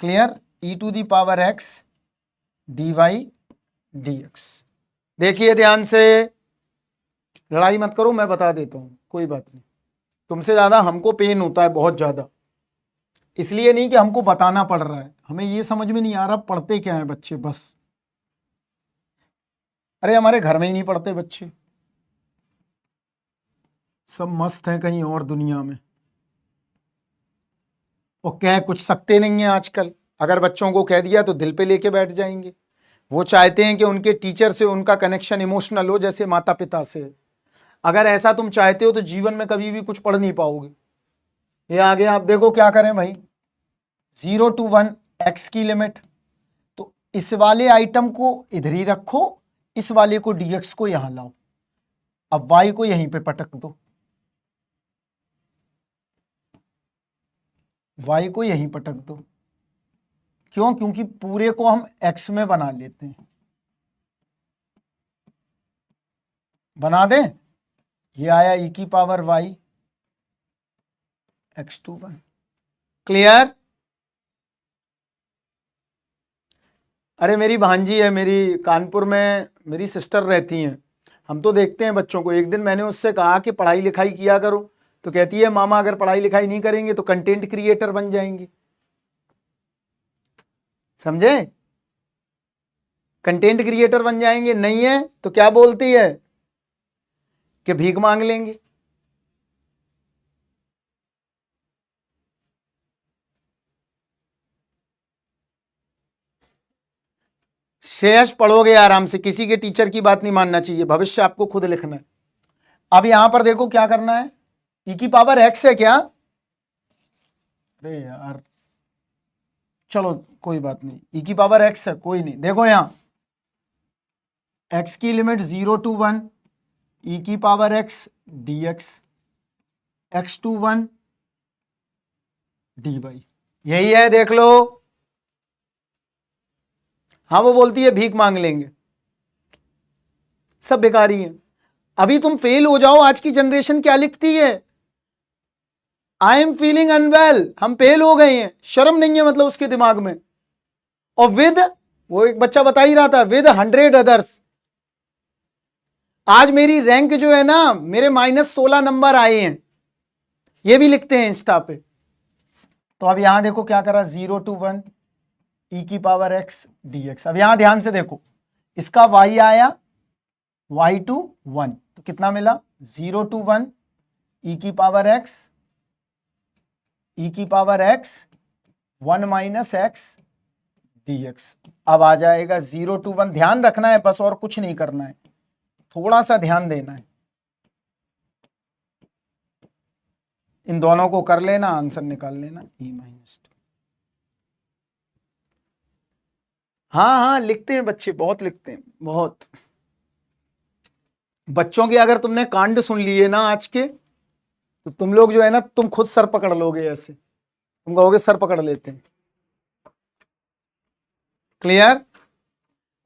clear? e to the power x dy dx। देखिए ध्यान से, लड़ाई मत करो, मैं बता देता हूं, कोई बात नहीं। तुमसे ज्यादा हमको पेन होता है, बहुत ज्यादा, इसलिए नहीं कि हमको बताना पड़ रहा है, हमें ये समझ में नहीं आ रहा पढ़ते क्या है बच्चे, बस। अरे हमारे घर में ही नहीं पढ़ते बच्चे, सब मस्त हैं कहीं और दुनिया में, और कह कुछ सकते नहीं है आजकल। अगर बच्चों को कह दिया तो दिल पे लेके बैठ जाएंगे। वो चाहते हैं कि उनके टीचर से उनका कनेक्शन इमोशनल हो जैसे माता पिता से। अगर ऐसा तुम चाहते हो तो जीवन में कभी भी कुछ पढ़ नहीं पाओगे। ये आगे आप देखो क्या करें भाई, 0 to 1 x की लिमिट, तो इस वाले आइटम को इधर ही रखो, इस वाले को dx को यहां लाओ, अब y को यहीं पे पटक दो, y को यहीं पटक दो। क्यों? क्योंकि पूरे को हम x में बना लेते हैं, बना दें। ये आया e की power y x to 1, clear? अरे मेरी भांजी है, मेरी कानपुर में मेरी सिस्टर रहती हैं, हम तो देखते हैं बच्चों को। एक दिन मैंने उससे कहा कि पढ़ाई लिखाई किया करो, तो कहती है मामा अगर पढ़ाई लिखाई नहीं करेंगे तो कंटेंट क्रिएटर बन जाएंगे। समझे? कंटेंट क्रिएटर बन जाएंगे, नहीं है तो क्या बोलती है कि भीख मांग लेंगे। शेष पढ़ोगे आराम से, किसी के टीचर की बात नहीं मानना चाहिए, भविष्य आपको खुद लिखना है। अब यहां पर देखो क्या करना है, e की पावर x है क्या, अरे यार चलो कोई बात नहीं, e की पावर x है, कोई नहीं। देखो यहां x की लिमिट 0 to 1 e की power x dx, x to 1 dy, यही है, देख लो। हाँ वो बोलती है भीख मांग लेंगे, सब बेकारी है। अभी तुम फेल हो जाओ, आज की जनरेशन क्या लिखती है, आई एम फीलिंग अनवेल, हम फेल हो गए हैं, शर्म नहीं है मतलब उसके दिमाग में। और विद, वो एक बच्चा बता ही रहा था, विद 100 अदर्स, आज मेरी रैंक जो है ना, मेरे -16 नंबर आए हैं, ये भी लिखते हैं इंस्टा पे। तो अब यहां देखो क्या करा, 0 to 1 e की पावर x dx। अब यहां ध्यान से देखो, इसका y आया y to 1, तो कितना मिला, 0 to 1 e की power x 1 minus x dx। अब आ जाएगा 0 to 1, ध्यान रखना है बस, और कुछ नहीं करना है, थोड़ा सा ध्यान देना है, इन दोनों को कर लेना, आंसर निकाल लेना e माइनस 2। हाँ हाँ लिखते हैं बच्चे, बहुत लिखते हैं, बहुत। बच्चों के अगर तुमने कांड सुन लिए ना आज के, तो तुम लोग जो है ना, तुम खुद सर पकड़ लोगे, ऐसे तुम कहोगे सर पकड़ लेते हैं। क्लियर?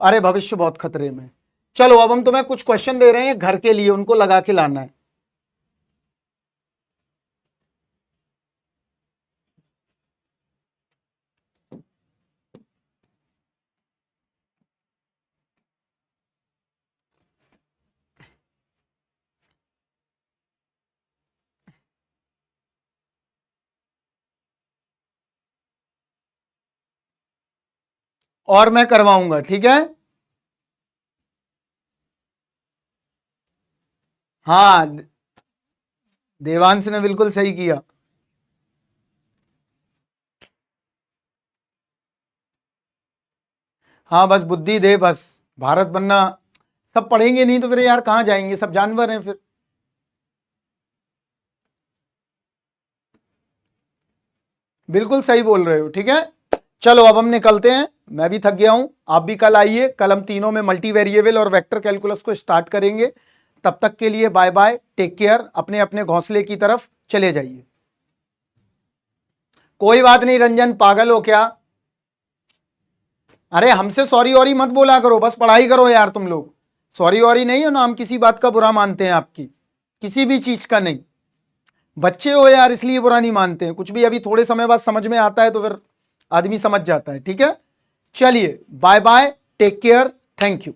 अरे भविष्य बहुत खतरे में। चलो अब हम तुम्हें कुछ क्वेश्चन दे रहे हैं घर के लिए, उनको लगा के लाना है। और मैं करवाऊंगा, ठीक है? हाँ, देवांश ने बिल्कुल सही किया। हाँ बस बुद्धि दे, बस भारत बनना। सब पढ़ेंगे नहीं तो फिर यार कहां जाएंगे, सब जानवर हैं फिर। बिल्कुल सही बोल रहे हो, ठीक है। चलो अब हम निकलते हैं, मैं भी थक गया हूं, आप भी कल आइए, कल हम तीनों में मल्टी वेरिएबल और वेक्टर कैलकुलस को स्टार्ट करेंगे। तब तक के लिए बाय बाय, टेक केयर, अपने अपने घोंसले की तरफ चले जाइए। कोई बात नहीं रंजन, पागल हो क्या? अरे हमसे सॉरी वॉरी मत बोला करो, बस पढ़ाई करो यार तुम लोग। सॉरी वॉरी नहीं हो ना, हम किसी बात का बुरा मानते हैं आपकी, किसी भी चीज का नहीं। बच्चे हो यार इसलिए बुरा नहीं मानते हैं, कुछ भी अभी थोड़े समय बाद समझ में आता है तो फिर आदमी समझ जाता है, ठीक है। चलिए bye bye, take care, thank you.